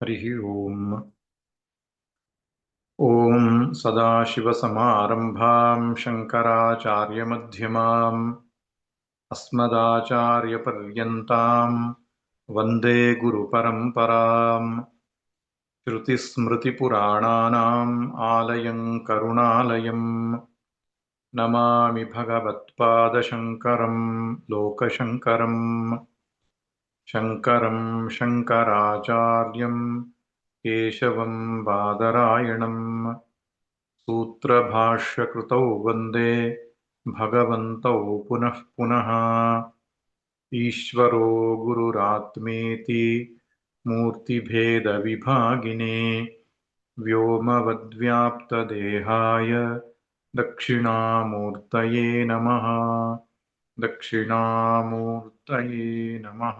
हरिः ओम्। ॐ सदाशिवसमारम्भां शङ्कराचार्यमध्यमाम् अस्मदाचार्यपर्यन्तां वन्दे गुरुपरम्पराम्। श्रुतिस्मृतिपुराणानाम् आलयं करुणालयम् नमामि भगवत्पादशङ्करं लोकशङ्करम्। शङ्करं शङ्कराचार्यं केशवं बादरायणम् सूत्रभाष्यकृतौ वन्दे भगवन्तौ पुनः पुनः। ईश्वरो गुरुरात्मेति मूर्तिभेदविभागिने व्योमवद्व्याप्तदेहाय दक्षिणामूर्तये नमः। दक्षिणामूर्तये नमः।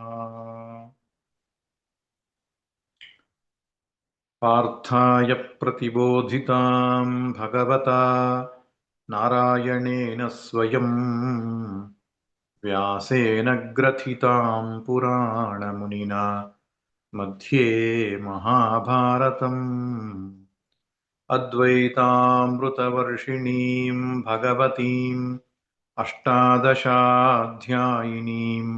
पार्थाय प्रतिबोधितां भगवता नारायणेन स्वयं व्यासेन ग्रथितां पुराणमुनिना मध्ये महाभारतम् अद्वैतामृतवर्षिणीं भगवतीम् अष्टादशाध्यायिनीम्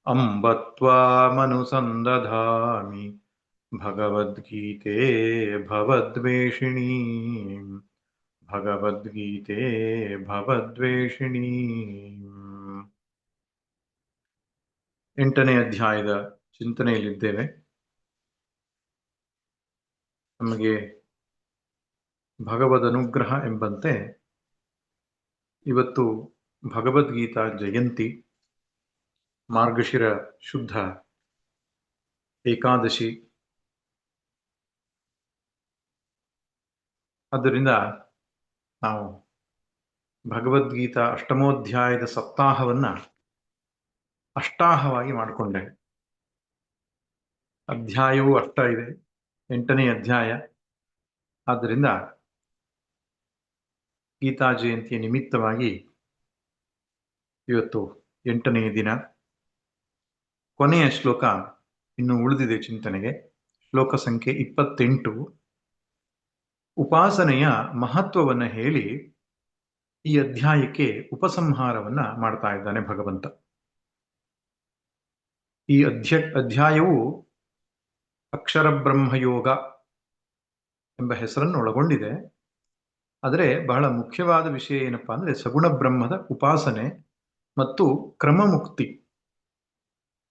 अम्ब त्वामनुसन्दधामि भगवद्गीते भवद्वेषिणीम्। भगवद्गीते भवद्वेषिणीम्. 8ನೇ ಅಧ್ಯಾಯದ ಚಿಂತನೆಯಲ್ಲಿದ್ದೇವೆ. ನಮಗೆ ಭಗವದ್ ಅನುಗ್ರಹ ಎಂಬಂತೆ ಇವತ್ತು ಭಗವದ್ಗೀತಾ ಜಯಂತಿ, ಮಾರ್ಗಶಿರ ಶುದ್ಧ ಏಕಾದಶಿ. ಆದ್ದರಿಂದ ನಾವು ಭಗವದ್ಗೀತಾ ಅಷ್ಟಮೋಧ್ಯಾಯದ ಸಪ್ತಾಹವನ್ನ ಅಷ್ಟಾಹವಾಗಿ ಮಾಡಿಕೊಂಡೆ. ಅಧ್ಯಾಯವೂ ಅಷ್ಟ ಇದೆ, 8ನೇ ಅಧ್ಯಾಯ. ಆದ್ದರಿಂದ ಗೀತಾ ಜಯಂತಿಯ ನಿಮಿತ್ತವಾಗಿ ಇವತ್ತು 8ನೇ ದಿನ. ಕೊನೆಯ ಶ್ಲೋಕ ಇನ್ನು ಉಳಿದಿದೆ ಚಿಂತನೆಗೆ. ಶ್ಲೋಕ ಸಂಖ್ಯೆ 28 ಉಪಾಸನೆಯ ಮಹತ್ವವನ್ನು ಹೇಳಿ ಈ ಅಧ್ಯಾಯಕ್ಕೆ ಉಪಸಂಹಾರವನ್ನ ಮಾಡ್ತಾ ಇದ್ದಾನೆ ಭಗವಂತ. ಈ ಅಧ್ಯಾಯವು ಅಕ್ಷರ ಬ್ರಹ್ಮಯೋಗ ಎಂಬ ಹೆಸರನ್ನು ಒಳಗೊಂಡಿದೆ. ಆದರೆ ಬಹಳ ಮುಖ್ಯವಾದ ವಿಷಯ ಏನಪ್ಪಾ ಅಂದ್ರೆ ಸಗುಣ ಬ್ರಹ್ಮದ ಉಪಾಸನೆ ಮತ್ತು ಕ್ರಮಮುಕ್ತಿ.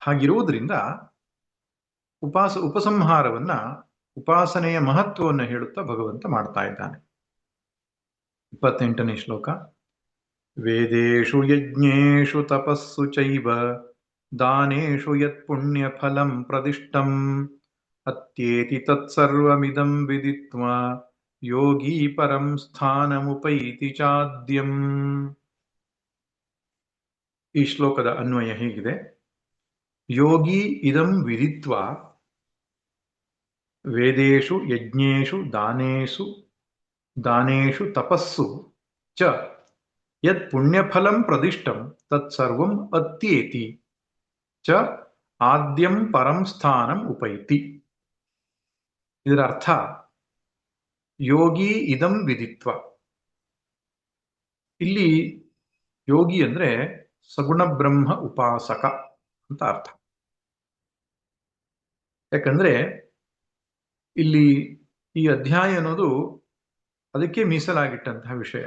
ಹಾಗಿರುವುದರಿಂದ ಉಪಸಂಹಾರವನ್ನ, ಉಪಾಸನೆಯ ಮಹತ್ವವನ್ನು ಹೇಳುತ್ತಾ ಭಗವಂತ ಮಾಡ್ತಾ ಇದ್ದಾನೆ. 28ನೇ ಶ್ಲೋಕ. ವೇದೇಷು ಯಜ್ಞೇಷು ತಪಸ್ಸು ಚೈವ ದಾನೇಷು ಯತ್ ಪುಣ್ಯ ಫಲಂ ಪ್ರದಿಷ್ಟಂ ಅತ್ಯೇತಿ ತತ್ಸರ್ವಮಿದಂ ವಿದಿತ್ವಾ ಯೋಗಿ ಪರಂ ಸ್ಥಾನಮುಪೈತಿ ಚಾದ್ಯಂ. ಈ ಶ್ಲೋಕದ ಅನ್ವಯ ಹೀಗಿದೆ. ಯೋಗಿ ಇದಂ ವಿದಿತ್ವಾ ವೇದೇಷು ಯಜ್ಞೇಷು ದಾನೇಷು ತಪಸ್ಸು ಚ ಯತ್ ಪುಣ್ಯಫಲಂ ಪ್ರದಿಷ್ಟಂ ತತ್ಸರ್ವಂ ಅತ್ಯೇತಿ ಚ ಆದ್ಯಂ ಪರಂ ಸ್ಥಾನಂ ಉಪೈತಿ. ಇದರ ಅರ್ಥ, ಯೋಗಿ ಇದಂ ವಿದಿತ್ವ. ಇಲ್ಲಿ ಯೋಗಿ ಅಂದ್ರೆ ಸಗುಣ ಬ್ರಹ್ಮ ಉಪಾಸಕ ಅಂತ ಅರ್ಥ. ಯಾಕಂದ್ರೆ ಇಲ್ಲಿ ಈ ಅಧ್ಯಾಯ ಅನ್ನೋದು ಅದಕ್ಕೆ ಮೀಸಲಾಗಿಟ್ಟಂತಹ ವಿಷಯ.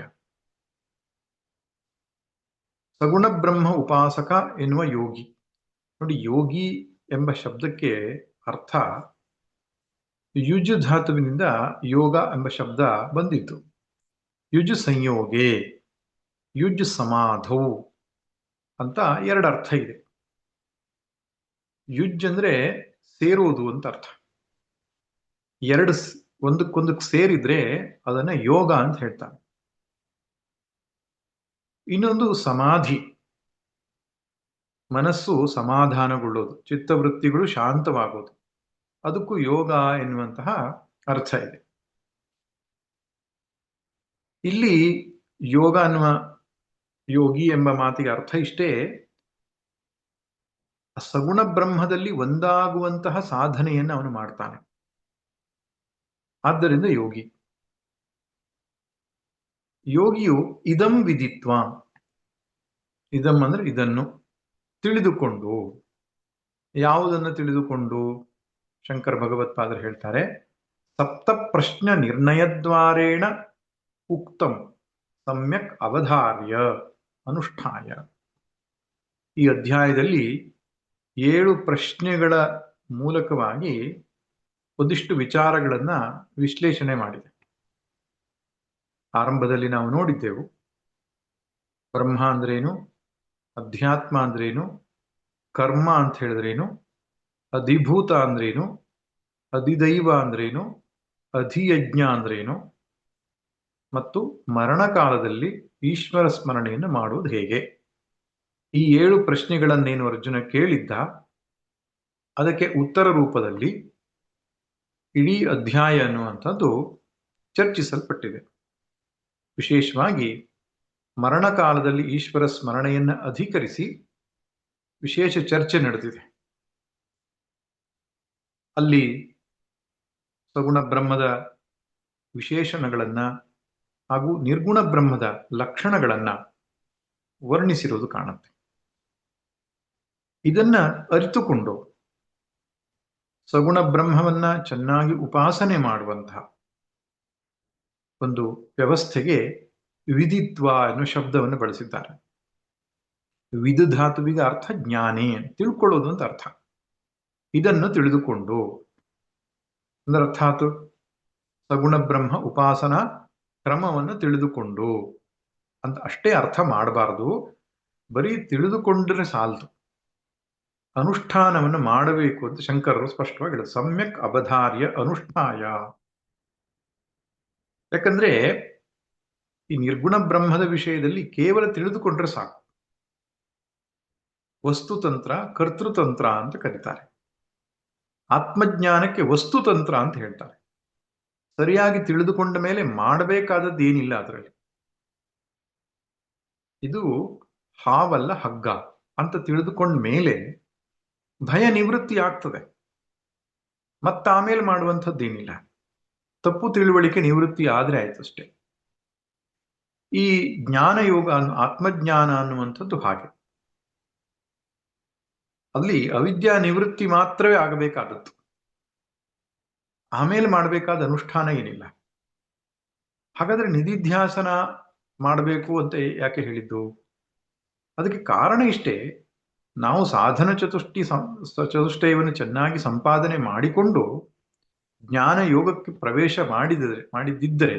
ಸಗುಣ ಬ್ರಹ್ಮ ಉಪಾಸಕ ಎನ್ನುವ ಯೋಗಿ. ನೋಡಿ, ಯೋಗಿ ಎಂಬ ಶಬ್ದಕ್ಕೆ ಅರ್ಥ ಯುಜ್ ಧಾತುವಿನಿಂದ ಯೋಗ ಎಂಬ ಶಬ್ದ ಬಂದಿತ್ತು. ಯುಜ್ ಸಂಯೋಗೆ, ಯುಜ್ ಸಮಾಧೌ ಅಂತ ಎರಡು ಅರ್ಥ ಇದೆ. ಯುಜ್ ಅಂದ್ರೆ ಸೇರುವುದು ಅಂತ ಅರ್ಥ. ಎರಡು ಒಂದಕ್ಕೊಂದಕ್ಕೆ ಸೇರಿದ್ರೆ ಅದನ್ನ ಯೋಗ ಅಂತ ಹೇಳ್ತಾರೆ. ಇನ್ನೊಂದು ಸಮಾಧಿ, ಮನಸ್ಸು ಸಮಾಧಾನಗೊಳ್ಳೋದು, ಚಿತ್ತವೃತ್ತಿಗಳು ಶಾಂತವಾಗೋದು, ಅದಕ್ಕೂ ಯೋಗ ಎನ್ನುವಂತಹ ಅರ್ಥ ಇದೆ. ಇಲ್ಲಿ ಯೋಗ ಅನ್ನುವ ಯೋಗಿ ಎಂಬ ಮಾತಿಗೆ ಅರ್ಥ ಇಷ್ಟೇ, ಸಗುಣ ಬ್ರಹ್ಮದಲ್ಲಿ ಒಂದಾಗುವಂತಹ ಸಾಧನೆಯನ್ನು ಅವನು ಮಾಡ್ತಾನೆ. ಆದ್ದರಿಂದ ಯೋಗಿ. ಯೋಗಿಯು ಇದಂ ವಿದಿತ್ವ, ಇದಂ ಅಂದ್ರೆ ಇದನ್ನು ತಿಳಿದುಕೊಂಡು. ಯಾವುದನ್ನು ತಿಳಿದುಕೊಂಡು? ಶಂಕರ ಭಗವತ್ಪಾದರು ಹೇಳ್ತಾರೆ, ಸಪ್ತ ಪ್ರಶ್ನ ನಿರ್ಣಯದ್ವಾರೇಣ ಉಕ್ತಂ ಸಮ್ಯಕ್ ಅವಧಾರ್ಯ ಅನುಷ್ಠಾಯ. ಈ ಅಧ್ಯಾಯದಲ್ಲಿ 7 ಪ್ರಶ್ನೆಗಳ ಮೂಲಕವಾಗಿ ಒಂದಿಷ್ಟು ವಿಚಾರಗಳನ್ನ ವಿಶ್ಲೇಷಣೆ ಮಾಡಿದೆ. ಆರಂಭದಲ್ಲಿ ನಾವು ನೋಡಿದ್ದೆವು, ಬ್ರಹ್ಮ ಅಂದ್ರೇನು, ಅಧ್ಯಾತ್ಮ ಅಂದ್ರೇನು, ಕರ್ಮ ಅಂತ ಹೇಳಿದ್ರೇನು, ಅಧಿಭೂತ ಅಂದ್ರೇನು, ಅಧಿದೈವ ಅಂದ್ರೇನು, ಅಧಿಯಜ್ಞ ಅಂದ್ರೇನು, ಮತ್ತು ಮರಣಕಾಲದಲ್ಲಿ ಈಶ್ವರ ಸ್ಮರಣೆಯನ್ನು ಮಾಡುವುದು ಹೇಗೆ. ಈ 7 ಪ್ರಶ್ನೆಗಳನ್ನೇನು ಅರ್ಜುನ ಕೇಳಿದ್ದ, ಅದಕ್ಕೆ ಉತ್ತರ ರೂಪದಲ್ಲಿ ಇಡೀ ಅಧ್ಯಾಯ ಅನ್ನುವಂಥದ್ದು ಚರ್ಚಿಸಲ್ಪಟ್ಟಿದೆ. ವಿಶೇಷವಾಗಿ ಮರಣಕಾಲದಲ್ಲಿ ಈಶ್ವರ ಸ್ಮರಣೆಯನ್ನು ಅಧಿಕರಿಸಿ ವಿಶೇಷ ಚರ್ಚೆ ನಡೆದಿದೆ. ಅಲ್ಲಿ ಸಗುಣ ಬ್ರಹ್ಮದ ವಿಶೇಷಣಗಳನ್ನ ಹಾಗೂ ನಿರ್ಗುಣ ಬ್ರಹ್ಮದ ಲಕ್ಷಣಗಳನ್ನ ವರ್ಣಿಸಿರುವುದು ಕಾಣುತ್ತೆ. ಇದನ್ನ ಅರಿತುಕೊಂಡು ಸಗುಣ ಬ್ರಹ್ಮವನ್ನ ಚೆನ್ನಾಗಿ ಉಪಾಸನೆ ಮಾಡುವಂತಹ ಒಂದು ವ್ಯವಸ್ಥೆಗೆ ವಿದಿತ್ವ ಅನ್ನೋ ಶಬ್ದವನ್ನು ಬಳಸಿದ್ದಾರೆ. ವಿದು ಧಾತುವಿಗೆ ಅರ್ಥ ಜ್ಞಾನೇ, ತಿಳ್ಕೊಳ್ಳೋದು ಅಂತ ಅರ್ಥ. ಇದನ್ನು ತಿಳಿದುಕೊಂಡು ಅಂದ್ರೆ ಅರ್ಥಾತ್ ಸಗುಣ ಬ್ರಹ್ಮ ಉಪಾಸನಾ ಕ್ರಮವನ್ನು ತಿಳಿದುಕೊಂಡು ಅಂತ ಅಷ್ಟೇ ಅರ್ಥ ಮಾಡಬಾರದು. ಬರೀ ತಿಳಿದುಕೊಂಡ್ರೆ ಸಾಲದು, ಅನುಷ್ಠಾನವನ್ನು ಮಾಡಬೇಕು ಅಂತ ಶಂಕರರು ಸ್ಪಷ್ಟವಾಗಿ ಹೇಳಿದ್ರು. ಸಮ್ಯಕ್ ಅವಧಾರ್ಯ ಅನುಷ್ಠಾಯ. ಯಾಕಂದ್ರೆ ಈ ನಿರ್ಗುಣ ಬ್ರಹ್ಮದ ವಿಷಯದಲ್ಲಿ ಕೇವಲ ತಿಳಿದುಕೊಂಡ್ರೆ ಸಾಕು. ವಸ್ತುತಂತ್ರ, ಕರ್ತೃತಂತ್ರ ಅಂತ ಕರೀತಾರೆ. ಆತ್ಮಜ್ಞಾನಕ್ಕೆ ವಸ್ತುತಂತ್ರ ಅಂತ ಹೇಳ್ತಾರೆ. ಸರಿಯಾಗಿ ತಿಳಿದುಕೊಂಡ ಮೇಲೆ ಮಾಡಬೇಕಾದದ್ದು ಏನಿಲ್ಲ ಅದರಲ್ಲಿ. ಇದು ಹಾವಲ್ಲ ಹಗ್ಗ ಅಂತ ತಿಳಿದುಕೊಂಡ ಮೇಲೆ ಭಯ ನಿವೃತ್ತಿ ಆಗ್ತದೆ. ಮತ್ತಾಮೇಲೆ ಮಾಡುವಂಥದ್ದೇನಿಲ್ಲ. ತಪ್ಪು ತಿಳುವಳಿಕೆ ನಿವೃತ್ತಿ ಆದ್ರೆ ಆಯ್ತು ಅಷ್ಟೇ. ಈ ಜ್ಞಾನ ಯೋಗ ಆತ್ಮಜ್ಞಾನ ಅನ್ನುವಂಥದ್ದು ಹಾಗೆ. ಅಲ್ಲಿ ಅವಿದ್ಯಾ ನಿವೃತ್ತಿ ಮಾತ್ರವೇ ಆಗಬೇಕಾದದ್ದು. ಆಮೇಲೆ ಮಾಡಬೇಕಾದ ಅನುಷ್ಠಾನ ಏನಿಲ್ಲ. ಹಾಗಾದ್ರೆ ನಿಧಿಧ್ಯಾಸನ ಮಾಡಬೇಕು ಅಂತ ಯಾಕೆ ಹೇಳಿದ್ದು? ಅದಕ್ಕೆ ಕಾರಣ ಇಷ್ಟೇ, ನಾವು ಸಾಧನ ಚತುಷ್ಟಯವನ್ನು ಚೆನ್ನಾಗಿ ಸಂಪಾದನೆ ಮಾಡಿಕೊಂಡು ಜ್ಞಾನ ಯೋಗಕ್ಕೆ ಪ್ರವೇಶ ಮಾಡಿದ್ದರೆ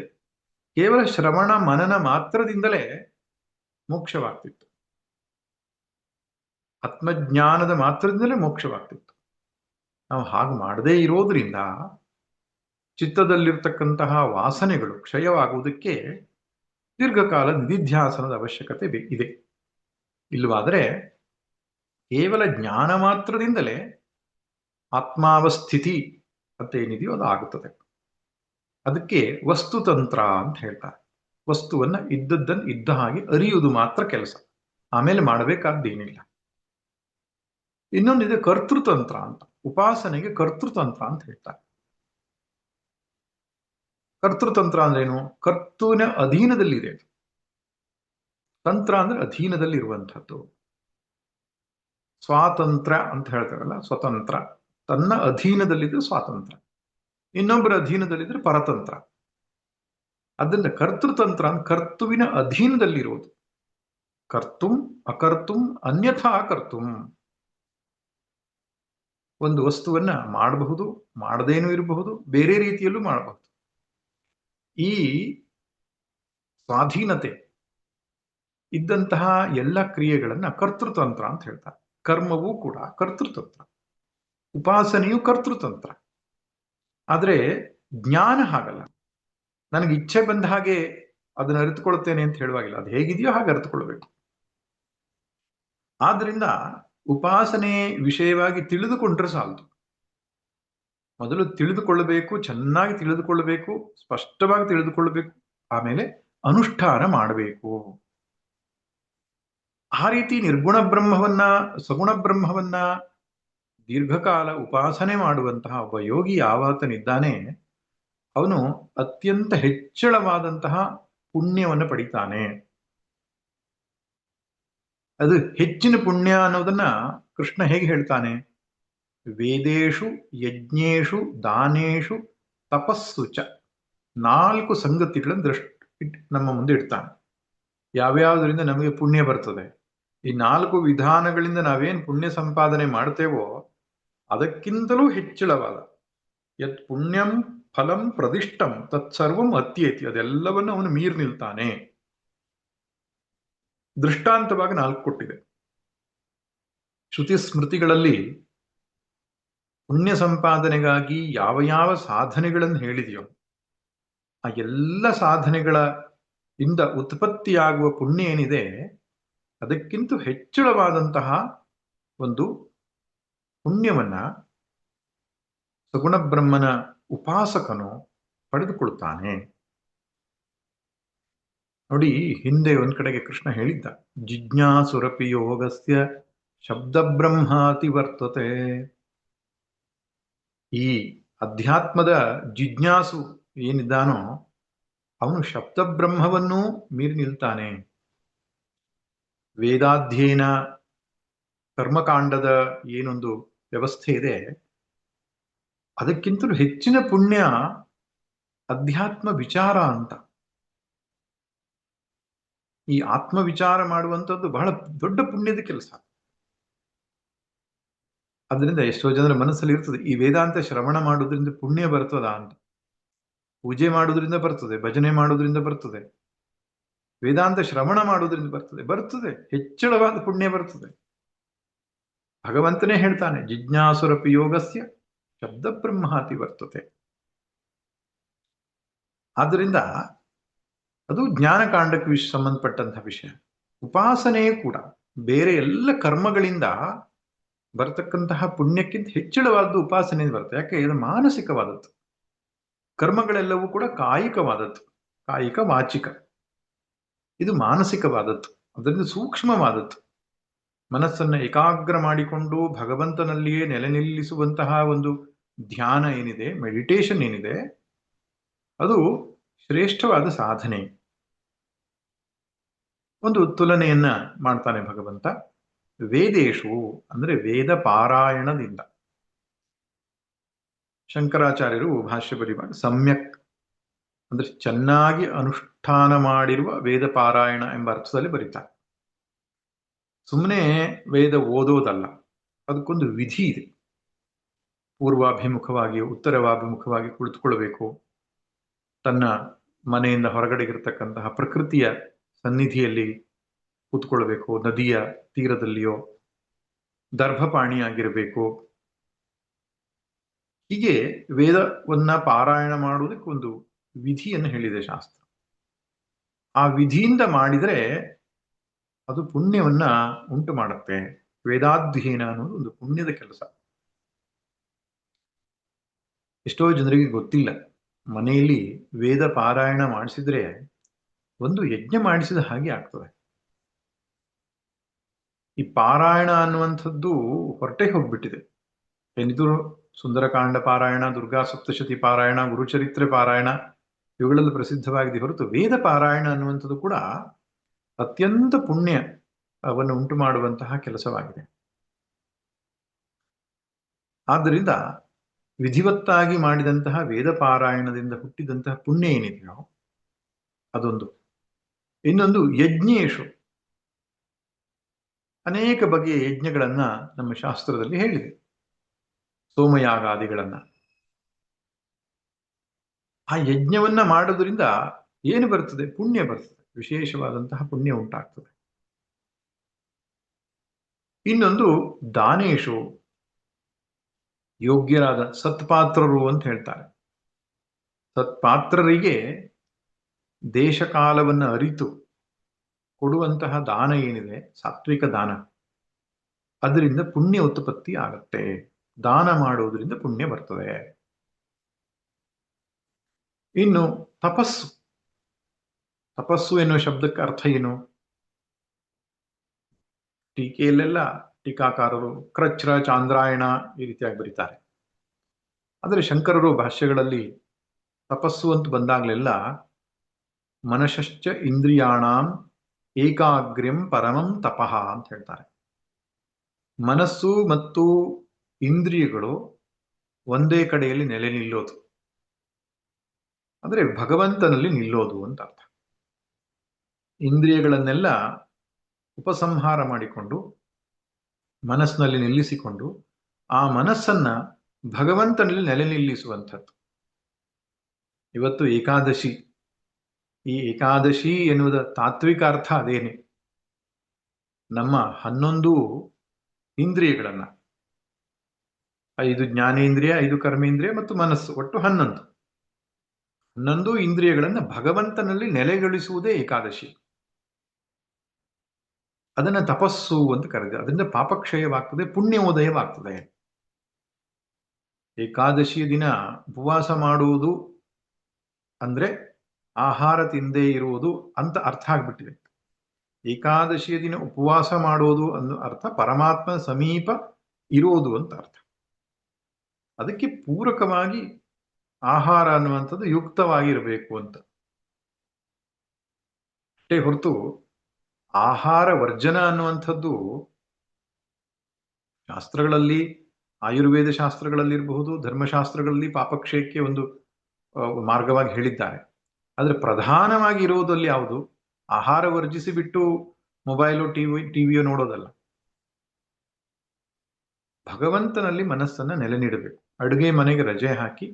ಕೇವಲ ಶ್ರವಣ ಮನನ ಮಾತ್ರದಿಂದಲೇ ಮೋಕ್ಷವಾಗ್ತಿತ್ತು. ಆತ್ಮಜ್ಞಾನದ ಮಾತ್ರದಿಂದಲೇ ಮೋಕ್ಷವಾಗ್ತಿತ್ತು. ನಾವು ಹಾಗೆ ಮಾಡದೇ ಇರೋದ್ರಿಂದ ಚಿತ್ತದಲ್ಲಿರ್ತಕ್ಕಂತಹ ವಾಸನೆಗಳು ಕ್ಷಯವಾಗುವುದಕ್ಕೆ ದೀರ್ಘಕಾಲ ನಿಧಿಧ್ಯಾಸನದ ಅವಶ್ಯಕತೆ ಇದೆ. ಇಲ್ಲವಾದರೆ ಕೇವಲ ಜ್ಞಾನ ಮಾತ್ರದಿಂದಲೇ ಆತ್ಮಾವಸ್ಥಿತಿ ಅಂತ ಏನಿದೆಯೋ ಅದು ಆಗುತ್ತದೆ. ಅದಕ್ಕೆ ವಸ್ತುತಂತ್ರ ಅಂತ ಹೇಳ್ತಾರೆ. ವಸ್ತುವನ್ನ ಇದ್ದದ್ದನ್ನು ಇದ್ದ ಹಾಗೆ ಅರಿಯುವುದು ಮಾತ್ರ ಕೆಲಸ, ಆಮೇಲೆ ಮಾಡಬೇಕಾದ್ದೇನಿಲ್ಲ. ಇನ್ನೊಂದಿದೆ ಕರ್ತೃತಂತ್ರ ಅಂತ. ಉಪಾಸನೆಗೆ ಕರ್ತೃತಂತ್ರ ಅಂತ ಹೇಳ್ತಾರೆ. ಕರ್ತೃತಂತ್ರ ಅಂದ್ರೇನು? ಕರ್ತುವಿನ ಅಧೀನದಲ್ಲಿದೆ. ತಂತ್ರ ಅಂದ್ರೆ ಅಧೀನದಲ್ಲಿ ಇರುವಂಥದ್ದು. ಸ್ವಾತಂತ್ರ್ಯ ಅಂತ ಹೇಳ್ತಾರಲ್ಲ, ಸ್ವತಂತ್ರ. ತನ್ನ ಅಧೀನದಲ್ಲಿದ್ರೆ ಸ್ವಾತಂತ್ರ್ಯ, ಇನ್ನೊಬ್ಬರ ಅಧೀನದಲ್ಲಿದ್ರೆ ಪರತಂತ್ರ. ಅದನ್ನ ಕರ್ತೃತಂತ್ರ ಅಂತ ಕರ್ತುವಿನ ಅಧೀನದಲ್ಲಿರುವುದು. ಕರ್ತುಂ ಅಕರ್ತುಂ ಅನ್ಯಥಾ ಕರ್ತುಂ. ಒಂದು ವಸ್ತುವನ್ನ ಮಾಡಬಹುದು, ಮಾಡದೇನೂ ಇರಬಹುದು, ಬೇರೆ ರೀತಿಯಲ್ಲೂ ಮಾಡಬಹುದು. ಈ ಸ್ವಾಧೀನತೆ ಇದ್ದಂತಹ ಎಲ್ಲ ಕ್ರಿಯೆಗಳನ್ನ ಕರ್ತೃತಂತ್ರ ಅಂತ ಹೇಳ್ತಾರೆ. ಕರ್ಮವೂ ಕೂಡ ಕರ್ತೃತಂತ್ರ, ಉಪಾಸನೆಯು ಕರ್ತೃತಂತ್ರ. ಆದ್ರೆ ಜ್ಞಾನ ಹಾಗಲ್ಲ. ನನಗೆ ಇಚ್ಛೆ ಬಂದ ಹಾಗೆ ಅದನ್ನ ಅರಿತುಕೊಳ್ತೇನೆ ಅಂತ ಹೇಳುವಾಗಿಲ್ಲ. ಅದು ಹೇಗಿದೆಯೋ ಹಾಗೆ ಅರಿತುಕೊಳ್ಬೇಕು. ಆದ್ರಿಂದ ಉಪಾಸನೆ ವಿಷಯವಾಗಿ ತಿಳಿದುಕೊಂಡ್ರೆ ಸಾಲದು. ಮೊದಲು ತಿಳಿದುಕೊಳ್ಳಬೇಕು, ಚೆನ್ನಾಗಿ ತಿಳಿದುಕೊಳ್ಳಬೇಕು, ಸ್ಪಷ್ಟವಾಗಿ ತಿಳಿದುಕೊಳ್ಳಬೇಕು, ಆಮೇಲೆ ಅನುಷ್ಠಾನ ಮಾಡಬೇಕು. ಆ ರೀತಿ ನಿರ್ಗುಣ ಬ್ರಹ್ಮವನ್ನ, ಸಗುಣ ಬ್ರಹ್ಮವನ್ನ ದೀರ್ಘಕಾಲ ಉಪಾಸನೆ ಮಾಡುವಂತಹ ಒಬ್ಬ ಯೋಗಿ ಯಾವಾತನಿದ್ದಾನೆ, ಅವನು ಅತ್ಯಂತ ಹೆಚ್ಚಳವಾದಂತಹ ಪುಣ್ಯವನ್ನು ಪಡಿತಾನೆ. ಅದು ಹೆಚ್ಚಿನ ಪುಣ್ಯ ಅನ್ನೋದನ್ನ ಕೃಷ್ಣ ಹೇಗೆ ಹೇಳ್ತಾನೆ? ವೇದೇಶು ಯಜ್ಞೇಶು ದಾನೇಶು ತಪಸ್ಸು ಚ 4 ಸಂಗತಿಗಳನ್ನು ನಮ್ಮ ಮುಂದೆ ಇಡ್ತಾನೆ. ಯಾವ್ಯಾವುದರಿಂದ ನಮಗೆ ಪುಣ್ಯ ಬರ್ತದೆ? ಈ 4 ವಿಧಾನಗಳಿಂದ ನಾವೇನ್ ಪುಣ್ಯ ಸಂಪಾದನೆ ಮಾಡ್ತೇವೋ ಅದಕ್ಕಿಂತಲೂ ಹೆಚ್ಚಳವಾದ ಯತ್ ಪುಣ್ಯಂ ಫಲಂ ಪ್ರದಿಷ್ಟಂ ತತ್ಸರ್ವಂ ಅತ್ಯೇತಿ, ಅದೆಲ್ಲವನ್ನು ಅವನು ಮೀರಿ ನಿಲ್ತಾನೆ. ದೃಷ್ಟಾಂತವಾಗಿ 4 ಕೊಟ್ಟಿದೆ. ಶ್ರುತಿ ಸ್ಮೃತಿಗಳಲ್ಲಿ ಪುಣ್ಯ ಸಂಪಾದನೆಗಾಗಿ ಯಾವ ಯಾವ ಸಾಧನೆಗಳನ್ನು ಹೇಳಿದೆಯೋ ಆ ಎಲ್ಲ ಸಾಧನೆಗಳ ಇಂದ ಉತ್ಪತ್ತಿಯಾಗುವ ಪುಣ್ಯ ಏನಿದೆ ಅದಕ್ಕಿಂತ ಹೆಚ್ಚಳವಾದಂತಹ ಒಂದು ಪುಣ್ಯವನ್ನ ಸಗುಣ ಬ್ರಹ್ಮನ ಉಪಾಸಕನು ಪಡೆದುಕೊಳ್ತಾನೆ. ನೋಡಿ, ಹಿಂದೆ ಒಂದ್ ಕಡೆಗೆ ಕೃಷ್ಣ ಹೇಳಿದ್ದ, ಜಿಜ್ಞಾಸುರಪಿ ಯೋಗಸ್ಯ ಶಬ್ದ ಬ್ರಹ್ಮಾತಿ ವರ್ತತೆ. ಈ ಅಧ್ಯಾತ್ಮದ ಜಿಜ್ಞಾಸು ಏನಿದ್ದಾನೋ ಅವನು ಶಬ್ದ ಬ್ರಹ್ಮವನ್ನೂ ಮೀರಿ ನಿಲ್ತಾನೆ. ವೇದಾಧ್ಯಯನ ಕರ್ಮಕಾಂಡದ ಏನೊಂದು ವ್ಯವಸ್ಥೆ ಇದೆ ಅದಕ್ಕಿಂತಲೂ ಹೆಚ್ಚಿನ ಪುಣ್ಯ ಅಧ್ಯಾತ್ಮ ವಿಚಾರ ಅಂತ. ಈ ಆತ್ಮ ವಿಚಾರ ಮಾಡುವಂಥದ್ದು ಬಹಳ ದೊಡ್ಡ ಪುಣ್ಯದ ಕೆಲಸ. ಅದರಿಂದ ಎಷ್ಟೋ ಜನರ ಮನಸ್ಸಲ್ಲಿ ಇರ್ತದೆ, ಈ ವೇದಾಂತ ಶ್ರವಣ ಮಾಡೋದ್ರಿಂದ ಪುಣ್ಯ ಬರ್ತದ ಅಂತ. ಪೂಜೆ ಮಾಡೋದ್ರಿಂದ ಬರ್ತದೆ, ಭಜನೆ ಮಾಡೋದ್ರಿಂದ ಬರ್ತದೆ, ವೇದಾಂತ ಶ್ರವಣ ಮಾಡೋದ್ರಿಂದ ಬರ್ತದೆ, ಹೆಚ್ಚಳವಾದ ಪುಣ್ಯ ಬರ್ತದೆ. ಭಗವಂತನೇ ಹೇಳ್ತಾನೆ, ಜಿಜ್ಞಾಸುರಪಿ ಯೋಗಸ್ಯ ಶಬ್ದ ಬ್ರಹ್ಮಾತಿ ವರ್ತತೆ. ಆದ್ದರಿಂದ ಅದು ಜ್ಞಾನಕಾಂಡಕ್ಕೆ ಸಂಬಂಧಪಟ್ಟಂತಹ ವಿಷಯ. ಉಪಾಸನೆಯೂ ಕೂಡ ಬೇರೆ ಎಲ್ಲ ಕರ್ಮಗಳಿಂದ ಬರತಕ್ಕಂತಹ ಪುಣ್ಯಕ್ಕಿಂತ ಹೆಚ್ಚಳವಾದದ್ದು ಉಪಾಸನೆ ಬರುತ್ತೆ. ಯಾಕೆ? ಇದು ಮಾನಸಿಕವಾದದ್ದು. ಕರ್ಮಗಳೆಲ್ಲವೂ ಕೂಡ ಕಾಯಿಕವಾದದ್ದು, ಕಾಯಿಕ ವಾಚಿಕ. ಇದು ಮಾನಸಿಕವಾದದ್ದು, ಅದರಿಂದ ಸೂಕ್ಷ್ಮವಾದದ್ದು. ಮನಸ್ಸನ್ನು ಏಕಾಗ್ರ ಮಾಡಿಕೊಂಡು ಭಗವಂತನಲ್ಲಿಯೇ ನೆಲೆ ನಿಲ್ಲಿಸುವಂತಹ ಒಂದು ಧ್ಯಾನ ಏನಿದೆ, ಮೆಡಿಟೇಷನ್ ಏನಿದೆ, ಅದು ಶ್ರೇಷ್ಠವಾದ ಸಾಧನೆ. ಒಂದು ತುಲನೆಯನ್ನ ಮಾಡ್ತಾನೆ ಭಗವಂತ. ವೇದೇಶು ಅಂದ್ರೆ ವೇದ ಪಾರಾಯಣದಿಂದ. ಶಂಕರಾಚಾರ್ಯರು ಭಾಷ್ಯ ಬರೆಯುವಾಗ ಸಮ್ಯಕ್ ಅಂದ್ರೆ ಚೆನ್ನಾಗಿ ಅನುಷ್ಠಾನ ಮಾಡಿರುವ ವೇದ ಪಾರಾಯಣ ಎಂಬ ಅರ್ಥದಲ್ಲಿ ಬರೀತಾರೆ. ಸುಮ್ಮನೆ ವೇದ ಓದೋದಲ್ಲ, ಅದಕ್ಕೊಂದು ವಿಧಿ ಇದೆ. ಪೂರ್ವಾಭಿಮುಖವಾಗಿ ಉತ್ತರವಾಭಿಮುಖವಾಗಿ ಕುಳಿತುಕೊಳ್ಬೇಕು. ತನ್ನ ಮನೆಯಿಂದ ಹೊರಗಡೆಗಿರ್ತಕ್ಕಂತಹ ಪ್ರಕೃತಿಯ ಸನ್ನಿಧಿಯಲ್ಲಿ ಕೂತ್ಕೊಳ್ಬೇಕು. ನದಿಯ ತೀರದಲ್ಲಿಯೋ ದರ್ಭಪಾಣಿಯಾಗಿರಬೇಕು. ಹೀಗೆ ವೇದವನ್ನ ಪಾರಾಯಣ ಮಾಡುವುದಕ್ಕೆ ಒಂದು ವಿಧಿಯನ್ನು ಹೇಳಿದೆ ಶಾಸ್ತ್ರ. ಆ ವಿಧಿಯಿಂದ ಮಾಡಿದರೆ ಅದು ಪುಣ್ಯವನ್ನ ಉಂಟು ಮಾಡುತ್ತೆ. ವೇದಾಧ್ಯಯನ ಅನ್ನೋದು ಒಂದು ಪುಣ್ಯದ ಕೆಲಸ. ಎಷ್ಟೋ ಜನರಿಗೆ ಗೊತ್ತಿಲ್ಲ, ಮನೆಯಲ್ಲಿ ವೇದ ಪಾರಾಯಣ ಮಾಡಿಸಿದ್ರೆ ಒಂದು ಯಜ್ಞ ಮಾಡಿಸಿದ ಹಾಗೆ ಆಗ್ತದೆ. ಈ ಪಾರಾಯಣ ಅನ್ನುವಂಥದ್ದು ಹೊರಟೆ ಹೋಗ್ಬಿಟ್ಟಿದೆ. ಏನಿದು ಸುಂದರಕಾಂಡ ಪಾರಾಯಣ, ದುರ್ಗಾ ಸಪ್ತಶತಿ ಪಾರಾಯಣ, ಗುರುಚರಿತ್ರೆ ಪಾರಾಯಣ, ಇವುಗಳಲ್ಲಿ ಪ್ರಸಿದ್ಧವಾಗಿದೆ ಹೊರತು ವೇದ ಪಾರಾಯಣ ಅನ್ನುವಂಥದ್ದು ಕೂಡ ಅತ್ಯಂತ ಪುಣ್ಯ ಅವನ್ನು ಉಂಟು ಮಾಡುವಂತಹ ಕೆಲಸವಾಗಿದೆ. ಆದ್ದರಿಂದ ವಿಧಿವತ್ತಾಗಿ ಮಾಡಿದಂತಹ ವೇದ ಪಾರಾಯಣದಿಂದ ಹುಟ್ಟಿದಂತಹ ಪುಣ್ಯ ಏನಿದೆಯೋ ಅದೊಂದು. ಇನ್ನೊಂದು ಯಜ್ಞೇಶು, ಅನೇಕ ಬಗೆಯ ಯಜ್ಞಗಳನ್ನ ನಮ್ಮ ಶಾಸ್ತ್ರದಲ್ಲಿ ಹೇಳಿದೆ. ಸೋಮಯಾಗಾದಿಗಳನ್ನ. ಆ ಯಜ್ಞವನ್ನ ಮಾಡೋದ್ರಿಂದ ಏನು ಬರ್ತದೆ? ಪುಣ್ಯ ಬರ್ತದೆ, ವಿಶೇಷವಾದಂತಹ ಪುಣ್ಯ ಉಂಟಾಗ್ತದೆ. ಇನ್ನೊಂದು ದಾನೇಶು, ಯೋಗ್ಯರಾದ ಸತ್ಪಾತ್ರರು ಅಂತ ಹೇಳ್ತಾರೆ. ಸತ್ಪಾತ್ರರಿಗೆ ದೇಶಕಾಲವನ್ನು ಅರಿತು ಕೊಡುವಂತಹ ದಾನ ಏನಿದೆ, ಸಾತ್ವಿಕ ದಾನ, ಅದರಿಂದ ಪುಣ್ಯ ಉತ್ಪತ್ತಿ ಆಗತ್ತೆ. ದಾನ ಮಾಡುವುದರಿಂದ ಪುಣ್ಯ ಬರ್ತದೆ. ಇನ್ನು ತಪಸ್ಸು. ತಪಸ್ಸು ಎನ್ನುವ ಶಬ್ದಕ್ಕೆ ಅರ್ಥ ಏನು? ಟೀಕೆಯಲ್ಲೆಲ್ಲ ಟೀಕಾಕಾರರು ಕ್ರಚ್ರ, ಚಾಂದ್ರಾಯಣ ಈ ರೀತಿಯಾಗಿ ಬರೀತಾರೆ. ಆದರೆ ಶಂಕರರು ಭಾಷ್ಯಗಳಲ್ಲಿ ತಪಸ್ಸು ಅಂತ ಬಂದಾಗಲೆಲ್ಲ ಮನಶ್ಚ ಇಂದ್ರಿಯಾಣಾಂ ಏಕಾಗ್ರ್ಯಂ ಪರಮಂ ತಪಃ ಅಂತ ಹೇಳ್ತಾರೆ. ಮನಸ್ಸು ಮತ್ತು ಇಂದ್ರಿಯಗಳು ಒಂದೇ ಕಡೆಯಲ್ಲಿ ನೆಲೆ ನಿಲ್ಲೋದು ಅಂದ್ರೆ ಭಗವಂತನಲ್ಲಿ ನಿಲ್ಲೋದು ಅಂತ ಅರ್ಥ. ಇಂದ್ರಿಯಗಳನ್ನೆಲ್ಲ ಉಪಸಂಹಾರ ಮಾಡಿಕೊಂಡು ಮನಸ್ಸಿನಲ್ಲಿ ನಿಲ್ಲಿಸಿಕೊಂಡು ಆ ಮನಸ್ಸನ್ನ ಭಗವಂತನಲ್ಲಿ ನೆಲೆ ನಿಲ್ಲಿಸುವಂಥದ್ದು. ಇವತ್ತು ಏಕಾದಶಿ. ಈ ಏಕಾದಶಿ ಎನ್ನುವುದ ತಾತ್ವಿಕ ಅರ್ಥ ಅದೇನೆ. ನಮ್ಮ 11 ಇಂದ್ರಿಯಗಳನ್ನ, 5 ಜ್ಞಾನೇಂದ್ರಿಯ, 5 ಕರ್ಮೇಂದ್ರಿಯ ಮತ್ತು ಮನಸ್ಸು, ಒಟ್ಟು 11 ಇಂದ್ರಿಯಗಳನ್ನ ಭಗವಂತನಲ್ಲಿ ನೆಲೆಗೊಳಿಸುವುದೇ ಏಕಾದಶಿ. ಅದನ್ನ ತಪಸ್ಸು ಅಂತ ಕರೆದ. ಅದರಿಂದ ಪಾಪಕ್ಷಯವಾಗ್ತದೆ, ಪುಣ್ಯೋದಯವಾಗ್ತದೆ. ಏಕಾದಶಿಯ ದಿನ ಉಪವಾಸ ಮಾಡುವುದು ಅಂದ್ರೆ ಆಹಾರ ತಿಂದೇ ಇರುವುದು ಅಂತ ಅರ್ಥ ಆಗ್ಬಿಟ್ಟಿದೆ. ಏಕಾದಶಿಯ ದಿನ ಉಪವಾಸ ಮಾಡೋದು ಅನ್ನೋ ಅರ್ಥ ಪರಮಾತ್ಮ ಸಮೀಪ ಇರೋದು ಅಂತ ಅರ್ಥ. ಅದಕ್ಕೆ ಪೂರಕವಾಗಿ ಆಹಾರ ಅನ್ನುವಂಥದ್ದು ಯುಕ್ತವಾಗಿರಬೇಕು ಅಂತ. ಅಷ್ಟೇ ಹೊರತು ಆಹಾರ ವರ್ಜನ ಅನ್ನುವಂಥದ್ದು ಶಾಸ್ತ್ರಗಳಲ್ಲಿ, ಆಯುರ್ವೇದ ಶಾಸ್ತ್ರಗಳಲ್ಲಿರಬಹುದು, ಧರ್ಮಶಾಸ್ತ್ರಗಳಲ್ಲಿ ಪಾಪಕ್ಷಯಕ್ಕೆ ಒಂದು ಮಾರ್ಗವಾಗಿ ಹೇಳಿದ್ದಾರೆ. ಆದರೆ ಪ್ರಧಾನವಾಗಿ ಇರುವುದಲ್ಲಿ ಯಾವುದು? ಆಹಾರ ವರ್ಜಿಸಿ ಬಿಟ್ಟು ಮೊಬೈಲು ಟಿವಿಯೋ ನೋಡೋದಲ್ಲ. ಭಗವಂತನಲ್ಲಿ ಮನಸ್ಸನ್ನ ನೆಲೆ ನೀಡಬೇಕು. ಅಡುಗೆ ಮನೆಗೆ ರಜೆ ಹಾಕಿ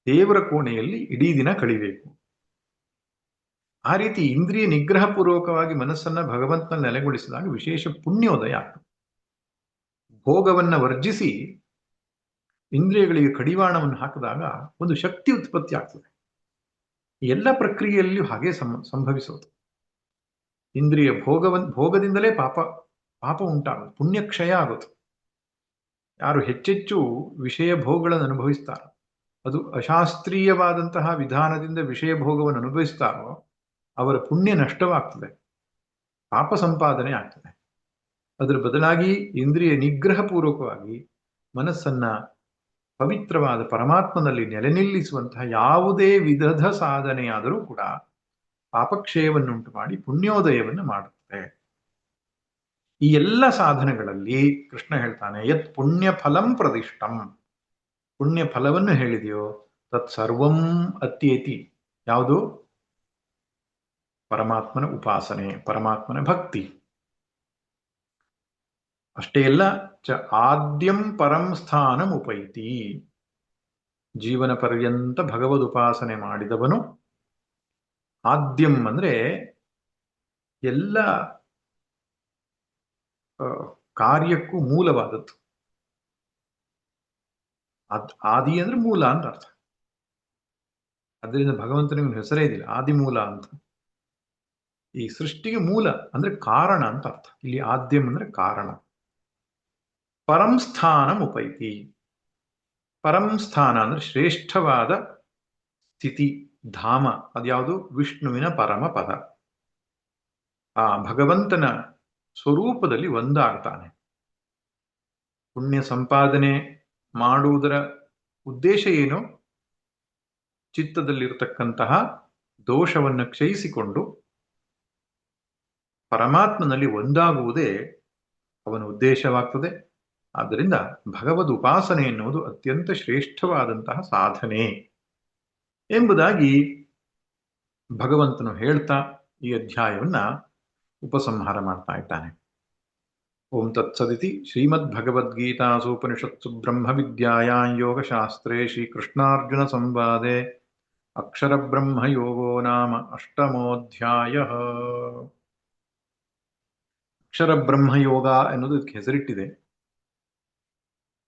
ದೇವರ ಕೋಣೆಯಲ್ಲಿ ಇಡೀ ದಿನ ಕಳಿಬೇಕು. ಆ ರೀತಿ ಇಂದ್ರಿಯ ನಿಗ್ರಹ ಪೂರ್ವಕವಾಗಿ ಮನಸ್ಸನ್ನ ಭಗವಂತನಲ್ಲಿ ನೆಲೆಗೊಳಿಸಿದಾಗ ವಿಶೇಷ ಪುಣ್ಯೋದಯ ಆಗ್ತದೆ. ಭೋಗವನ್ನ ವರ್ಜಿಸಿ ಇಂದ್ರಿಯಗಳಿಗೆ ಕಡಿವಾಣವನ್ನು ಹಾಕಿದಾಗ ಒಂದು ಶಕ್ತಿ ಉತ್ಪತ್ತಿ ಆಗ್ತದೆ. ಎಲ್ಲ ಪ್ರಕ್ರಿಯೆಯಲ್ಲಿಯೂ ಹಾಗೆ ಸಂಭವಿಸೋದು. ಇಂದ್ರಿಯ ಭೋಗದಿಂದಲೇ ಪಾಪ ಉಂಟಾಗೋದು, ಪುಣ್ಯಕ್ಷಯ ಆಗೋದು. ಯಾರು ಹೆಚ್ಚೆಚ್ಚು ವಿಷಯ ಭೋಗಗಳನ್ನು ಅನುಭವಿಸ್ತಾರೋ, ಅದು ಅಶಾಸ್ತ್ರೀಯವಾದಂತಹ ವಿಧಾನದಿಂದ ವಿಷಯ ಭೋಗವನ್ನು ಅನುಭವಿಸ್ತಾರೋ ಅವರ ಪುಣ್ಯ ನಷ್ಟವಾಗ್ತದೆ, ಪಾಪ ಸಂಪಾದನೆ ಆಗ್ತದೆ. ಅದರ ಬದಲಾಗಿ ಇಂದ್ರಿಯ ನಿಗ್ರಹ ಪೂರ್ವಕವಾಗಿ ಮನಸ್ಸನ್ನ ಪವಿತ್ರವಾದ ಪರಮಾತ್ಮನಲ್ಲಿ ನೆಲೆ ನಿಲ್ಲಿಸುವಂತಹ ಯಾವುದೇ ವಿಧದ ಸಾಧನೆಯಾದರೂ ಕೂಡ ಪಾಪಕ್ಷಯವನ್ನುಂಟು ಮಾಡಿ ಪುಣ್ಯೋದಯವನ್ನು ಮಾಡುತ್ತದೆ. ಈ ಎಲ್ಲ ಸಾಧನೆಗಳಲ್ಲಿ ಕೃಷ್ಣ ಹೇಳ್ತಾನೆ, ಯತ್ ಪುಣ್ಯ ಫಲಂ ಪ್ರದಿಷ್ಟಂ. ಪುಣ್ಯ ಫಲವನ್ನು ಹೇಳಿದೆಯೋ ತತ್ ಸರ್ವಂ ಅತ್ಯೇತಿ. ಯಾವುದು? ಪರಮಾತ್ಮನ ಉಪಾಸನೆ, ಪರಮಾತ್ಮನ ಭಕ್ತಿ. ಅಷ್ಟೇ ಅಲ್ಲ, ಚ ಆದ್ಯಂ ಪರಂ ಸ್ಥಾನಂ ಉಪೈತಿ. ಜೀವನ ಪರ್ಯಂತ ಭಗವದುಪಾಸನೆ ಮಾಡಿದವನು ಆದ್ಯಂ ಅಂದ್ರೆ ಎಲ್ಲ ಕಾರ್ಯಕ್ಕೂ ಮೂಲವಾದದ್ದು. ಆದಿ ಅಂದ್ರೆ ಮೂಲ ಅಂತ ಅರ್ಥ. ಅದರಿಂದ ಭಗವಂತನಿಗೆ ಹೆಸರೇ ಇದಿಲ್ಲ, ಆದಿಮೂಲ ಅಂತ. ಈ ಸೃಷ್ಟಿಗೆ ಮೂಲ ಅಂದ್ರೆ ಕಾರಣ ಅಂತ ಅರ್ಥ. ಇಲ್ಲಿ ಆದ್ಯಂ ಅಂದ್ರೆ ಕಾರಣ. ಪರಂ ಸ್ಥಾನಂ ಉಪೈತಿ. ಪರಂ ಸ್ಥಾನ ಅಂದ್ರೆ ಶ್ರೇಷ್ಠವಾದ ಸ್ಥಿತಿ, ಧಾಮ. ಅದ್ಯಾವುದು? ವಿಷ್ಣುವಿನ ಪರಮ ಪದ. ಆ ಭಗವಂತನ ಸ್ವರೂಪದಲ್ಲಿ ಒಂದಾಗ್ತಾನೆ. ಪುಣ್ಯ ಸಂಪಾದನೆ ಮಾಡುವುದರ ಉದ್ದೇಶ ಏನು? ಚಿತ್ತದಲ್ಲಿರತಕ್ಕಂತಹ ದೋಷವನ್ನು ಕ್ಷಯಿಸಿಕೊಂಡು ಪರಮಾತ್ಮನಲ್ಲಿ ಒಂದಾಗುವುದೇ ಅವನ ಉದ್ದೇಶವಾಗ್ತದೆ. ಆದ್ದರಿಂದ ಭಗವದ್ ಉಪಾಸನೆ ಎನ್ನುವುದು ಅತ್ಯಂತ ಶ್ರೇಷ್ಠವಾದಂತಹ ಸಾಧನೆ ಎಂಬುದಾಗಿ ಭಗವಂತನು ಹೇಳ್ತಾ ಈ ಅಧ್ಯಾಯವನ್ನ ಉಪಸಂಹಾರ ಮಾಡ್ತಾ ಇದ್ದಾನೆ. ಓಂ ತತ್ಸದಿತಿ ಶ್ರೀಮದ್ಭಗವದ್ಗೀತಾಸೂಪನಿಷತ್ಸು ಬ್ರಹ್ಮವಿದ್ಯಾಯಾಂ ಯೋಗಶಾಸ್ತ್ರೇ ಶ್ರೀಕೃಷ್ಣಾರ್ಜುನ ಸಂವಾದೆ ಅಕ್ಷರಬ್ರಹ್ಮಯೋಗೋ ನಾಮ ಅಷ್ಟಮೋಧ್ಯಾಯಃ. ಅಕ್ಷರಬ್ರಹ್ಮಯೋಗ ಎನ್ನುವುದು ಇದಕ್ಕೆ ಹೆಸರಿಟ್ಟಿದೆ.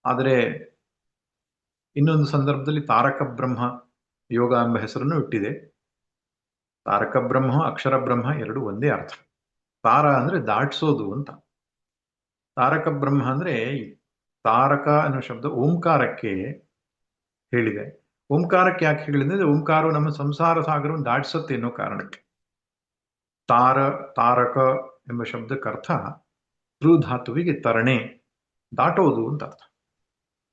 ಆದರೆ ಇನ್ನೊಂದು ಸಂದರ್ಭದಲ್ಲಿ ತಾರಕ ಬ್ರಹ್ಮ ಯೋಗ ಎಂಬ ಹೆಸರನ್ನು ಇಟ್ಟಿದೆ. ತಾರಕ ಬ್ರಹ್ಮ, ಅಕ್ಷರ ಬ್ರಹ್ಮ ಎರಡು ಒಂದೇ ಅರ್ಥ. ತಾರ ಅಂದ್ರೆ ದಾಟಿಸೋದು ಅಂತ. ತಾರಕ ಬ್ರಹ್ಮ ಅಂದ್ರೆ ತಾರಕ ಅನ್ನೋ ಶಬ್ದ ಓಂಕಾರಕ್ಕೆ ಹೇಳಿದೆ. ಓಂಕಾರಕ್ಕೆ ಯಾಕೆ ಹೇಳಿದ್ರೆ ಓಂಕಾರವು ನಮ್ಮ ಸಂಸಾರ ಸಾಗರವನ್ನು ದಾಟಿಸುತ್ತೆ ಅನ್ನೋ ಕಾರಣಕ್ಕೆ. ತಾರಕ ಎಂಬ ಶಬ್ದಕ್ಕರ್ಥ ಧಾತುವಿಗೆ ತರಣೆ, ದಾಟೋದು ಅಂತ ಅರ್ಥ.